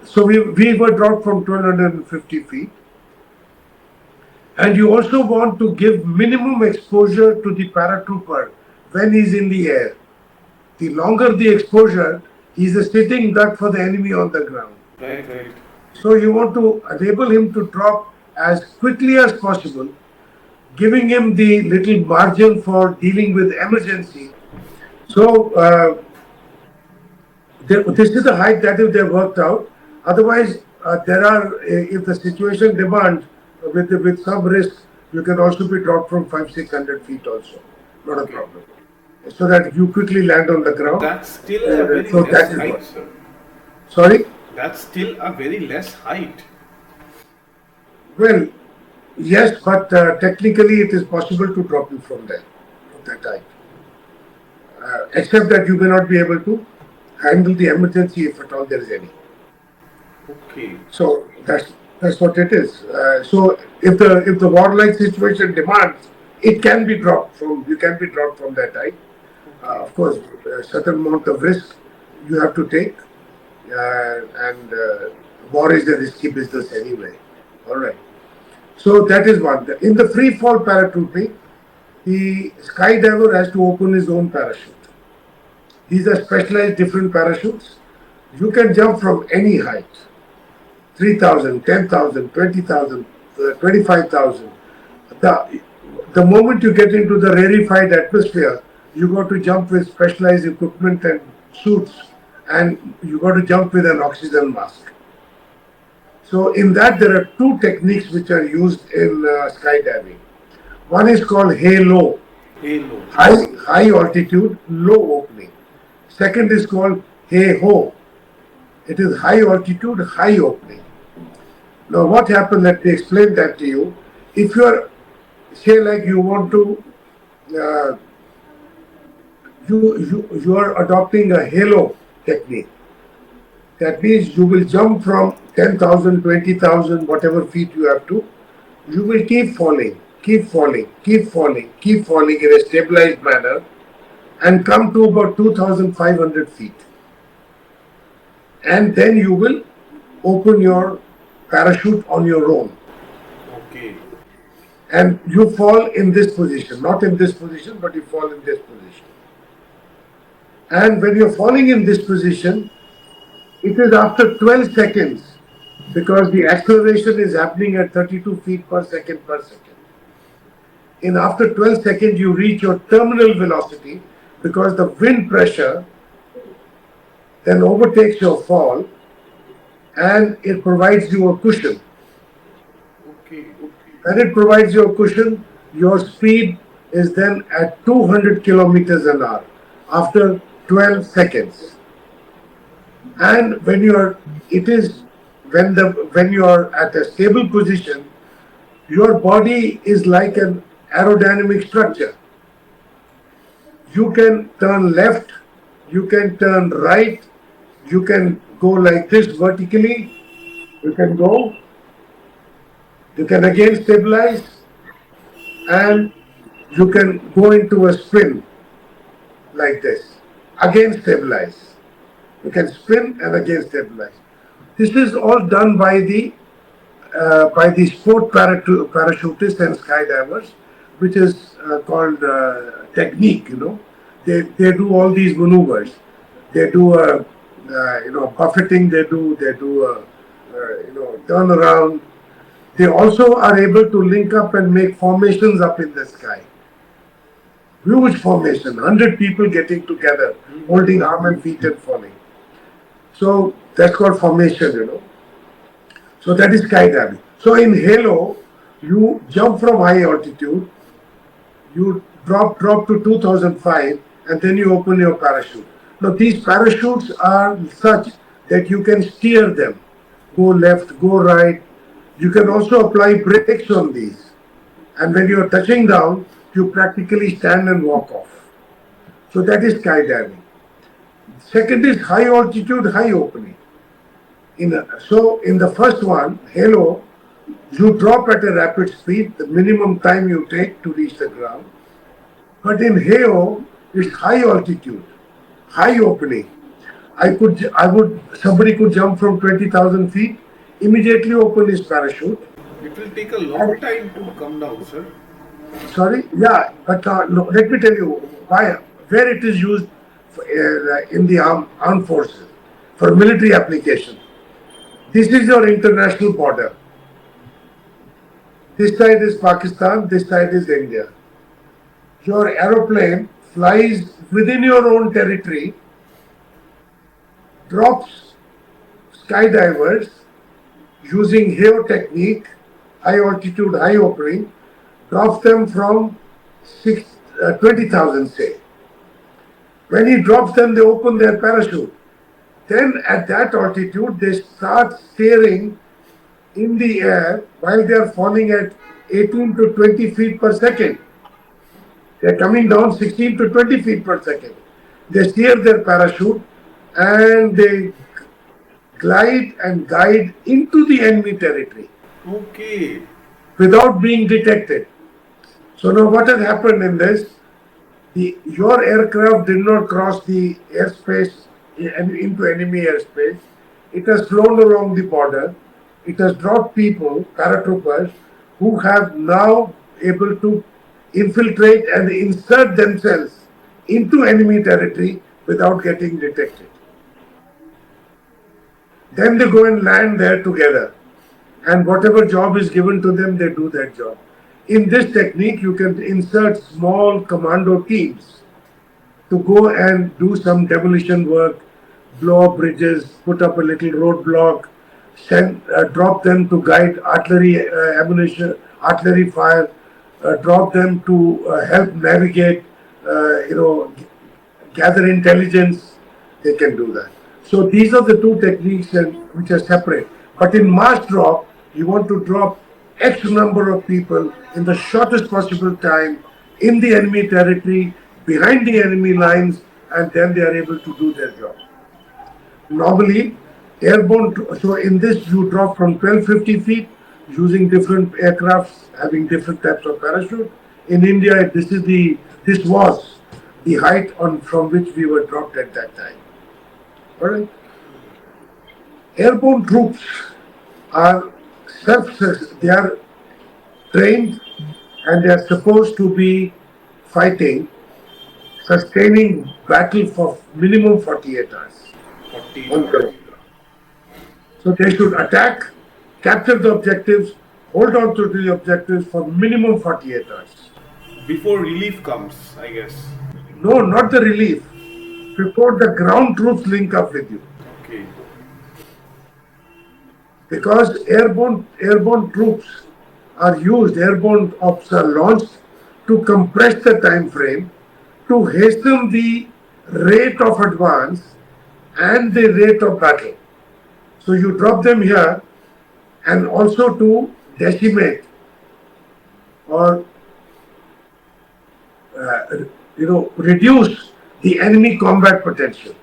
So we were dropped from 1250 feet. And you also want to give minimum exposure to the paratrooper when he's in the air. The longer the exposure, he's a sitting duck for the enemy on the ground. Right, right. So you want to enable him to drop as quickly as possible, giving him the little margin for dealing with emergency. So this is the height that they worked out. Otherwise, there are, if the situation demands, with some risk, you can also be dropped from 500-600 feet also. Not a problem. So that you quickly land on the ground. That's still a very so that less is height, what. sir. Sorry? That's still a very less height. Well, yes, but technically it is possible to drop you from there, from that height. Except that you may not be able to handle the emergency if at all there is any. Okay. So that's what it is. So if the warlike situation demands, it can be dropped from. You can be dropped from that height. Of course, a certain amount of risk you have to take, and war is a risky business anyway. All right. So that is one. In the free fall paratrooping, the skydiver has to open his own parachute. These are specialized different parachutes. You can jump from any height. 3,000, 10,000, 20,000, 25,000. The moment you get into the rarefied atmosphere, you got to jump with specialized equipment and suits, and you got to jump with an oxygen mask. So in that, there are two techniques which are used in skydiving. One is called halo, Halo. high altitude, low opening. Second is called hey-ho. It is high altitude, high opening. Now what happened, let me explain that to you. If you are, say like you want to, you are adopting a halo technique. That means you will jump from 10,000, 20,000, whatever feet you have to. You will keep falling, keep falling, keep falling, keep falling in a stabilized manner and come to about 2,500 feet. And then you will open your parachute on your own. Okay. And you fall in this position, not in this position, but you fall in this position. And when you're falling in this position, it is after 12 seconds because the acceleration is happening at 32 feet per second. In after 12 seconds, you reach your terminal velocity because the wind pressure then overtakes your fall and it provides you a cushion. Okay. When it provides you a cushion, your speed is then at 200 kilometers an hour after 12 seconds. And when you are at a stable position, your body is like an aerodynamic structure. You can turn left, you can turn right, you can go like this vertically, you can again stabilize, and you can go into a spin like this, again stabilize. You can spin and again stabilize. This is all done by the sport parachutists and skydivers, which is called technique. They do all these maneuvers. They do buffeting. They do turn around. They also are able to link up and make formations up in the sky. Huge formation, 100 people getting together, holding arm and feet and falling. So that's called formation. So that is skydiving. So in halo, you jump from high altitude, you drop to 2005, and then you open your parachute. Now these parachutes are such that you can steer them, go left, go right. You can also apply brakes on these. And when you're touching down, you practically stand and walk off. So that is skydiving. Second is high altitude, high opening. So in the first one, Halo, you drop at a rapid speed, the minimum time you take to reach the ground. But in Halo, it's high altitude, high opening. Somebody could jump from 20,000 feet, immediately open his parachute. It will take a long time to come down, sir. Sorry, yeah, but no, let me tell you where it is used in the armed forces for military application. This is your international border. This side is Pakistan, this side is India. Your aeroplane flies within your own territory, drops skydivers using HEO technique, high altitude, high opening, drops them from 20,000, say. When he drops them, they open their parachute. Then at that altitude, they start steering in the air while they are falling at 18 to 20 feet per second. They are coming down 16 to 20 feet per second. They steer their parachute and they glide and guide into the enemy territory. Okay. Without being detected. So now what has happened in this? Your aircraft did not cross the airspace into enemy airspace. It has flown along the border. It has dropped people, paratroopers, who have now able to infiltrate and insert themselves into enemy territory without getting detected. Then they go and land there together. And whatever job is given to them, they do that job. In this technique, you can insert small commando teams to go and do some demolition work, blow up bridges, put up a little roadblock, drop them to guide artillery ammunition, artillery fire, drop them to help navigate, gather intelligence. They can do that. So these are the two techniques which are separate. But in mass drop, you want to drop X number of people in the shortest possible time in the enemy territory, behind the enemy lines, and then they are able to do their job. Normally, airborne, so in this you drop from 1250 feet using different aircrafts having different types of parachute. In India, this was the height from which we were dropped at that time. All right. Airborne troops are they are trained and they are supposed to be fighting, sustaining battle for minimum 48 hours. 40. So they should attack, capture the objectives, hold on to the objectives for minimum 48 hours. Before relief comes, I guess. No, not the relief. Before the ground troops link up with you. Okay. Because airborne troops are used, airborne ops are launched to compress the time frame, to hasten the rate of advance and the rate of battle. So you drop them here and also to decimate or reduce the enemy combat potential.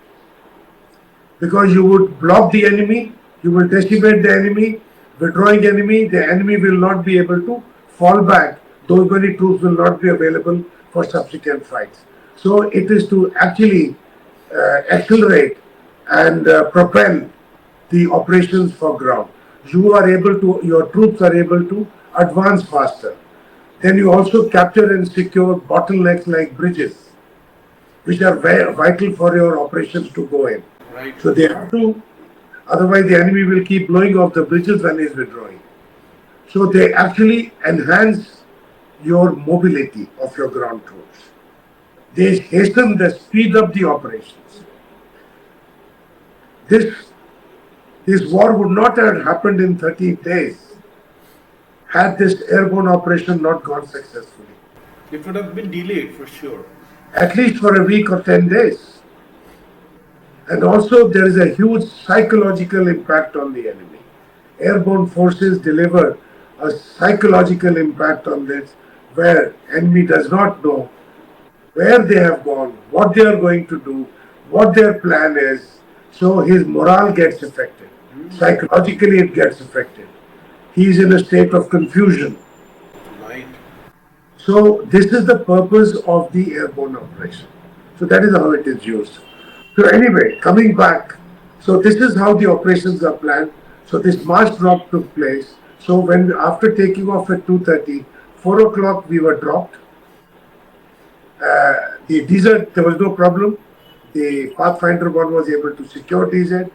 Because you would block the enemy, you will decimate the enemy, withdrawing enemy, the enemy will not be able to fall back. Those many troops will not be available for subsequent fights. So it is to actually accelerate and propel the operations for ground. Your troops are able to advance faster. Then you also capture and secure bottlenecks like bridges, which are very vital for your operations to go in. Right. So they have to, otherwise the enemy will keep blowing off the bridges when he is withdrawing. So they actually enhance your mobility of your ground troops. They hasten the speed up the operations. This war would not have happened in 13 days had this airborne operation not gone successfully. It would have been delayed for sure. At least for a week or 10 days. And also there is a huge psychological impact on the enemy. Airborne forces deliver a psychological impact on this, where enemy does not know where they have gone, what they are going to do, what their plan is. So his morale gets affected. Psychologically, it gets affected. He is in a state of confusion. Right. So this is the purpose of the airborne operation. So that is how it is used. So anyway, coming back, so this is how the operations are planned. So this March drop took place. So when after taking off at 2:30, 4 o'clock we were dropped. The desert, there was no problem. The Pathfinder 1 was able to secure DZ.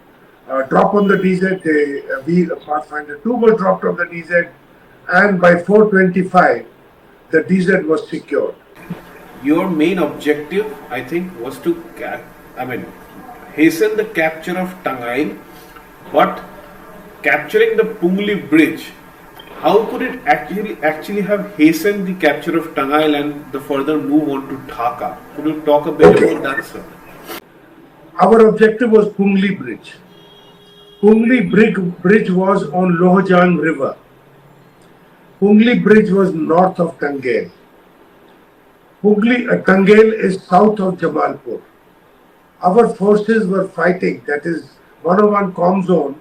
Drop on the DZ, Pathfinder 2 was dropped on the DZ, and by 4:25, the DZ was secured. Your main objective, I think, was to, hasten the capture of Tangail, but capturing the Pungli bridge, how could it actually have hastened the capture of Tangail and the further move on to Dhaka? Could you talk a bit about that, sir? Our objective was Pungli Bridge. Pungli Bridge was on Lohjang River. Pungli Bridge was north of Tangail. Tangail is south of Jamalpur. Our forces were fighting, that is 101 Com Zone,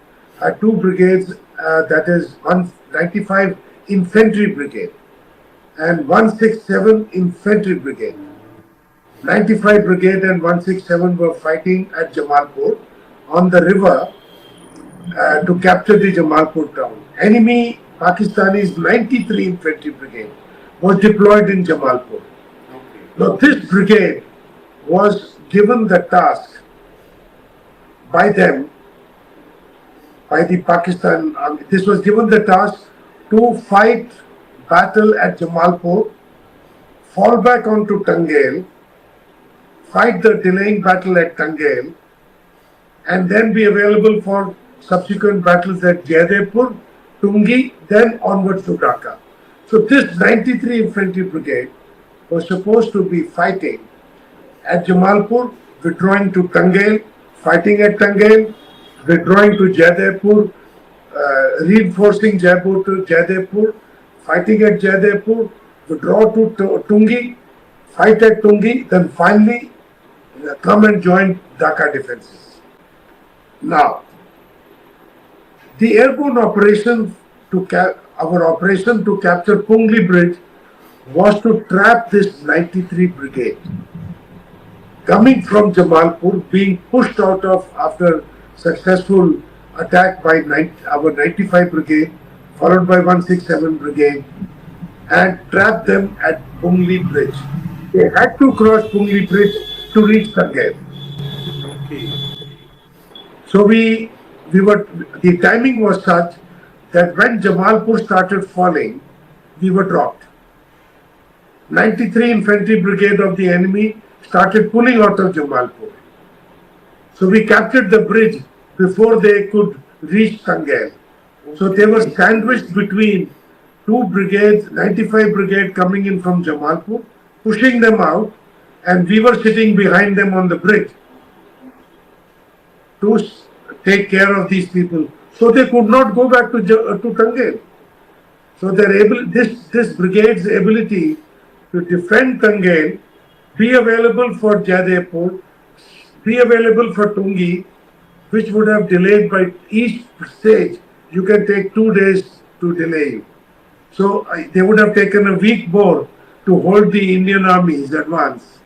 two brigades, that is 195 Infantry Brigade and 167 Infantry Brigade. 95 Brigade and 167 were fighting at Jamalpur on the river to capture the Jamalpur town. Enemy Pakistani's 93 Infantry Brigade was deployed in Jamalpur. Okay. Now this brigade was given the task by them, by the Pakistan army. This was given the task to fight battle at Jamalpur, fall back onto Tangail, fight the delaying battle at Tangail, and then be available for subsequent battles at Jaidepur, Tungi, then onwards to Dhaka. So this 93 Infantry Brigade was supposed to be fighting at Jamalpur, withdrawing to Tangail, fighting at Tangail, withdrawing to Jaidepur, reinforcing Jaidepur, fighting at Jaidepur, withdraw to Tungi, fight at Tungi, then finally come and join Dhaka defenses. Now, the airborne operation our operation to capture Pungli Bridge was to trap this 93 Brigade coming from Jamalpur, being pushed out of after successful attack by our 95 Brigade, followed by 167 Brigade, and trap them at Pungli Bridge. They had to cross Pungli Bridge to reach Tangail. Okay. So the timing was such that when Jamalpur started falling, we were dropped. 93 Infantry Brigade of the enemy started pulling out of Jamalpur. So we captured the bridge before they could reach Tangail. So they were sandwiched between two brigades, 95 Brigade coming in from Jamalpur, pushing them out, and we were sitting behind them on the bridge to take care of these people. So they could not go back to Tangail. So this brigade's ability to defend Tangail, be available for Jaidepur, be available for Tungi, which would have delayed by each stage. You can take 2 days to delay you. So they would have taken a week more to hold the Indian Army's advance.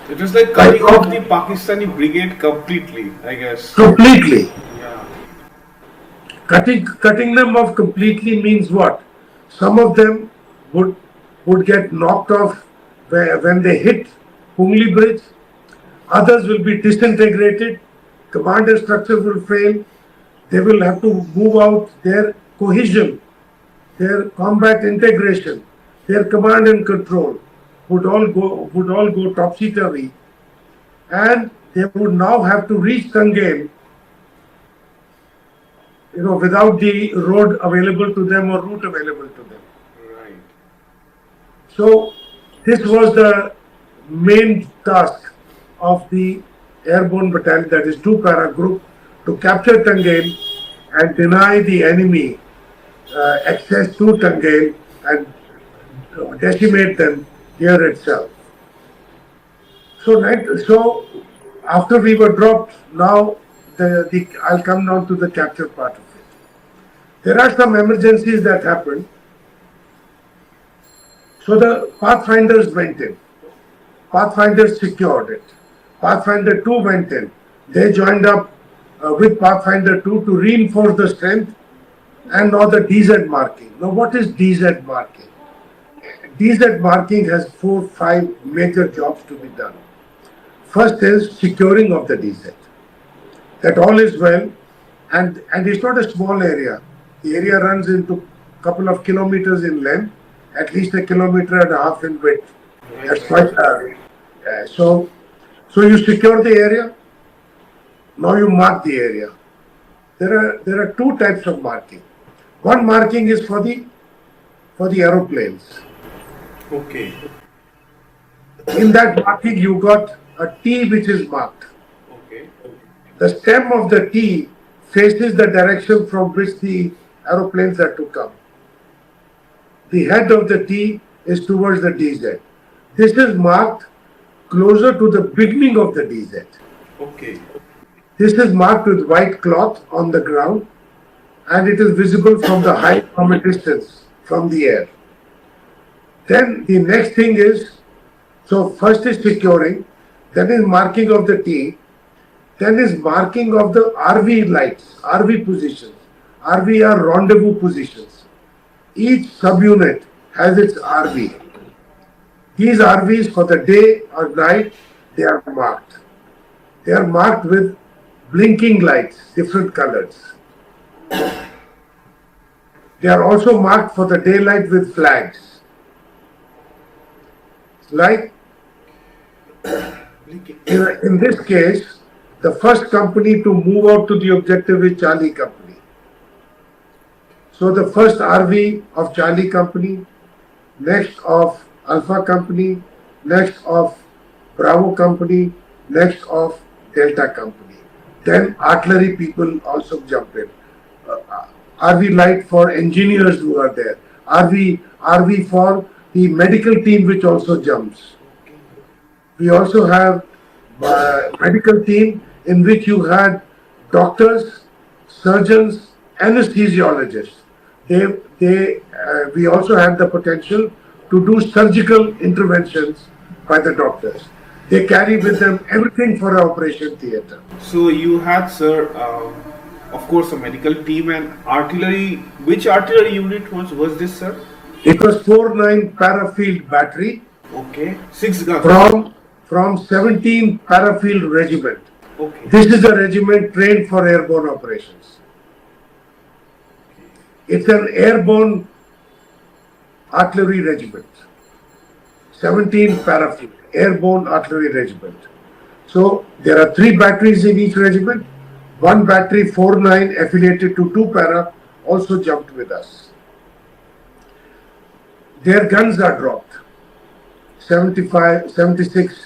It was like cutting off the Pakistani brigade completely, I guess. Completely. Yeah. Cutting them off completely means what? Some of them would get knocked off when they hit Pungli Bridge. Others will be disintegrated. Commander structure will fail. They will have to move out. Their cohesion, their combat integration, their command and control would all go topsy-turvy, and they would now have to reach Tangail, without the road available to them or route available to them. Right. So this was the main task of the airborne battalion, that is 2 para group, to capture Tangail and deny the enemy access to Tangail and decimate them here itself. So after we were dropped, now I'll come down to the capture part of it. There are some emergencies that happened. So the Pathfinders went in. Pathfinders secured it. Pathfinder 2 went in. They joined up with Pathfinder 2 to reinforce the strength and now the DZ marking. Now what is DZ marking? DZ marking has 4-5 major jobs to be done. First is securing of the DZ. That all is well, and it's not a small area. The area runs into a couple of kilometers in length, at least 1.5 kilometers in width. That's quite so you secure the area. Now you mark the area. There are two types of marking. One marking is for the aeroplanes. Okay. In that marking, you got a T which is marked. Okay. The stem of the T faces the direction from which the aeroplanes are to come. The head of the T is towards the DZ. This is marked closer to the beginning of the DZ. Okay. This is marked with white cloth on the ground and it is visible from the height from a distance from the air. Then the next thing is, so first is securing, then is marking of the T, then is marking of the RV lights, RV positions. RV are rendezvous positions. Each subunit has its RV. These RVs for the day or night, they are marked. They are marked with blinking lights, different colors. They are also marked for the daylight with flags. Like in this case, the first company to move out to the objective is Charlie Company. So the first RV of Charlie Company, next of Alpha Company, next of Bravo Company, next of Delta Company. Then artillery people also jump in. RV light for engineers who are there. RV for the medical team which also jumps. We also have medical team in which you had doctors, surgeons, anesthesiologists. We also had the potential to do surgical interventions by the doctors. They carry with them everything for an operation theatre. So you had, sir, of course, a medical team and artillery. Which artillery unit was this, sir? It was 4-9 Parafield Battery. Okay. 6 guns. From 17 Parafield Regiment. Okay. This is a regiment trained for airborne operations. It's an airborne artillery regiment. 17 Parafield, airborne artillery regiment. So there are 3 batteries in each regiment. One battery 4-9 affiliated to 2 Para also jumped with us. Their guns are dropped. 76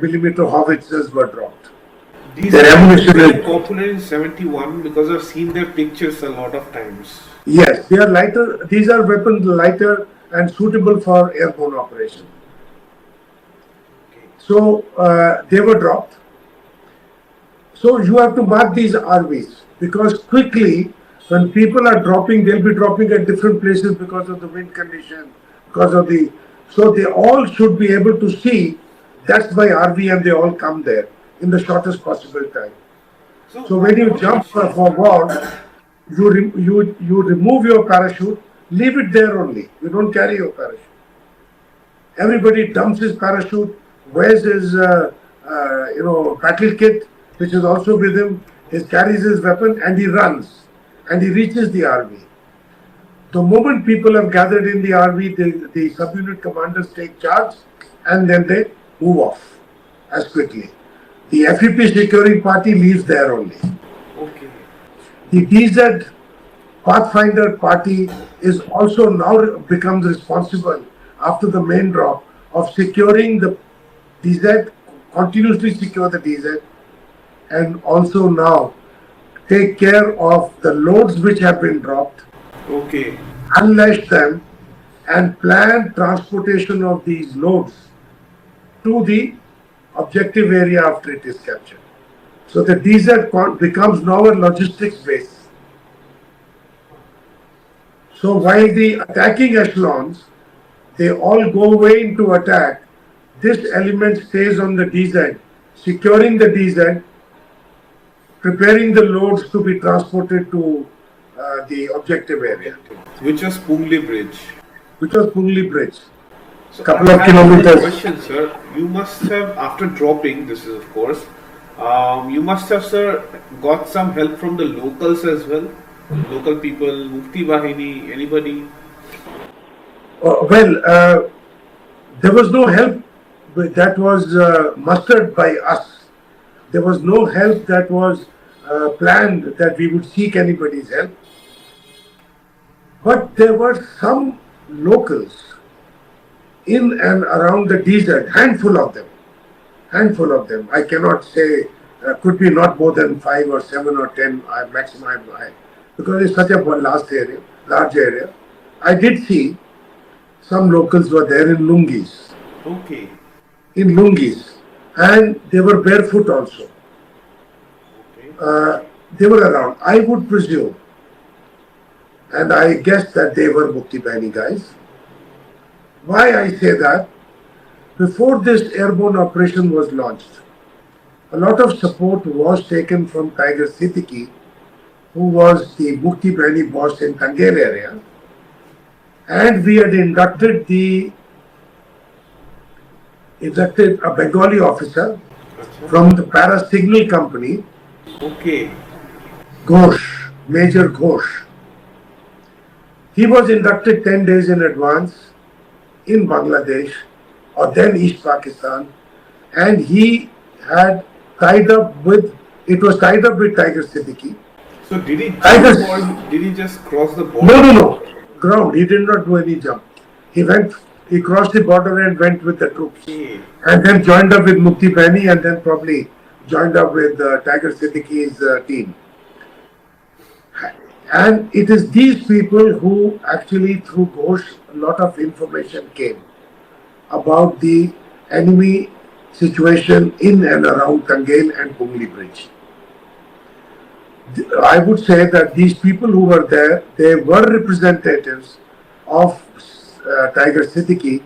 millimeter howitzers were dropped. These Their are ammunition very is, popular in 71 because I've seen their pictures a lot of times. yes, they are lighter. These are weapons lighter and suitable for airborne operation. So they were dropped. So you have to mark these RVs because quickly when people are dropping, they'll be dropping at different places because of the wind condition, so they all should be able to see that's my RV and they all come there in the shortest possible time. So when you jump forward, you remove your parachute, leave it there only. You don't carry your parachute. Everybody dumps his parachute, wears his battle kit, which is also with him. He carries his weapon and he runs and he reaches the RV. The moment people have gathered in the RV, the subunit commanders take charge and then they move off as quickly. The FEP securing party leaves there only. Okay. The DZ Pathfinder party is also now becomes responsible after the main drop of securing the DZ, continuously secure the DZ, and also now take care of the loads which have been dropped Okay. unlash them, and plan transportation of these loads to the objective area after it is captured. So the DZ becomes now a logistics base. So while the attacking echelons, they all go away into attack, this element stays on the DZ, securing the DZ, preparing the loads to be transported to the objective area, Which was Pungli Bridge. which was Pungli Bridge. So Couple I of have one kilometers. question, sir. You must have, after dropping, this is of course, you must have, sir, got some help from the locals as well. Local people, Mufti Bahini, anybody? There was no help that was mustered by us. There was no help that was planned that we would seek anybody's help. But there were some locals in and around the DZ, handful of them. I cannot say, could be not more than 5 or 7 or 10 maximum, because it's such a large area. I did see some locals were there in lungis. Okay. And they were barefoot also. Okay. They were around. I would presume, and I guess that they were Mukti Bahini guys. Why I say that? Before this airborne operation was launched, a lot of support was taken from Tiger Siddiqui, who was the Mukti Bahini boss in Tangail area, and we had inducted a Bengali officer from the Para Signal Company, Okay. Ghosh, Major Ghosh. He was inducted 10 days in advance in Bangladesh, or then East Pakistan, and he had it was tied up with Tiger Siddiqui. So did he Tiger- jump or did he just cross the border? No. Ground. He did not do any jump. He crossed the border and went with the troops. Okay. And then joined up with Mukti Bahini, and then probably joined up with Tiger Siddiqui's team. And it is these people who actually, through Ghosh, a lot of information came about the enemy situation in and around Tangail and Pungli Bridge. I would say that these people who were there, they were representatives of Tiger Siddiqui,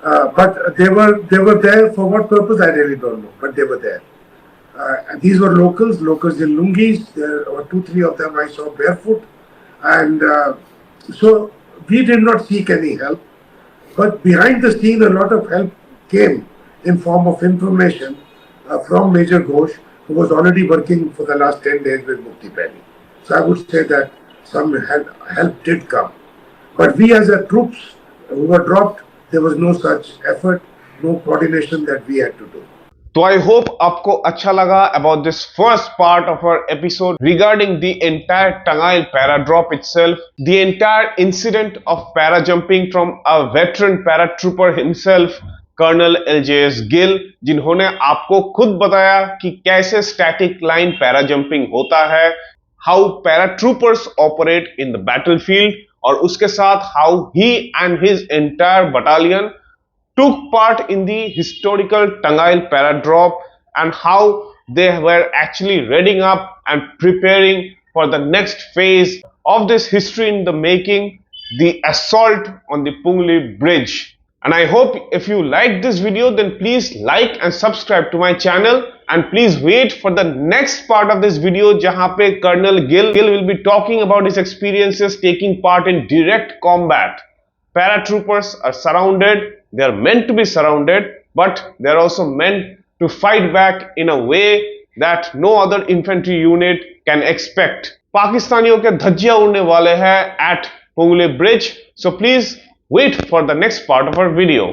but they were there for what purpose I really don't know, but they were there. These were locals in lungis. There were 2-3 of them I saw barefoot, and so we did not seek any help. But behind the scene, a lot of help came in form of information from Major Ghosh, who was already working for the last 10 days with Mukti Bahini. So I would say that some help did come. But we as a troops who were dropped, there was no such effort, no coordination that we had to do. तो I hope आपको अच्छा लगा about this first part of our episode regarding the entire Tangail paradrop itself, the entire incident of parajumping from a veteran paratrooper himself colonel LJS Gill, जिन्होंने आपको खुद बताया कि कैसे स्टैटिक लाइन पैराजंपिंग होता है, how paratroopers operate in the battlefield, और उसके साथ how he and his entire battalion took part in the historical Tangail Paradrop and how they were actually readying up and preparing for the next phase of this history in the making, the assault on the Pungli Bridge. And I hope if you like this video, then please like and subscribe to my channel, and please wait for the next part of this video jahan pe Colonel Gill will be talking about his experiences taking part in direct combat. Paratroopers are surrounded. They are meant to be surrounded, but they are also meant to fight back in a way that no other infantry unit can expect. पाकिस्तानियों के धज्जियां उड़ने वाले हैं at Pungli Bridge, so please wait for the next part of our video.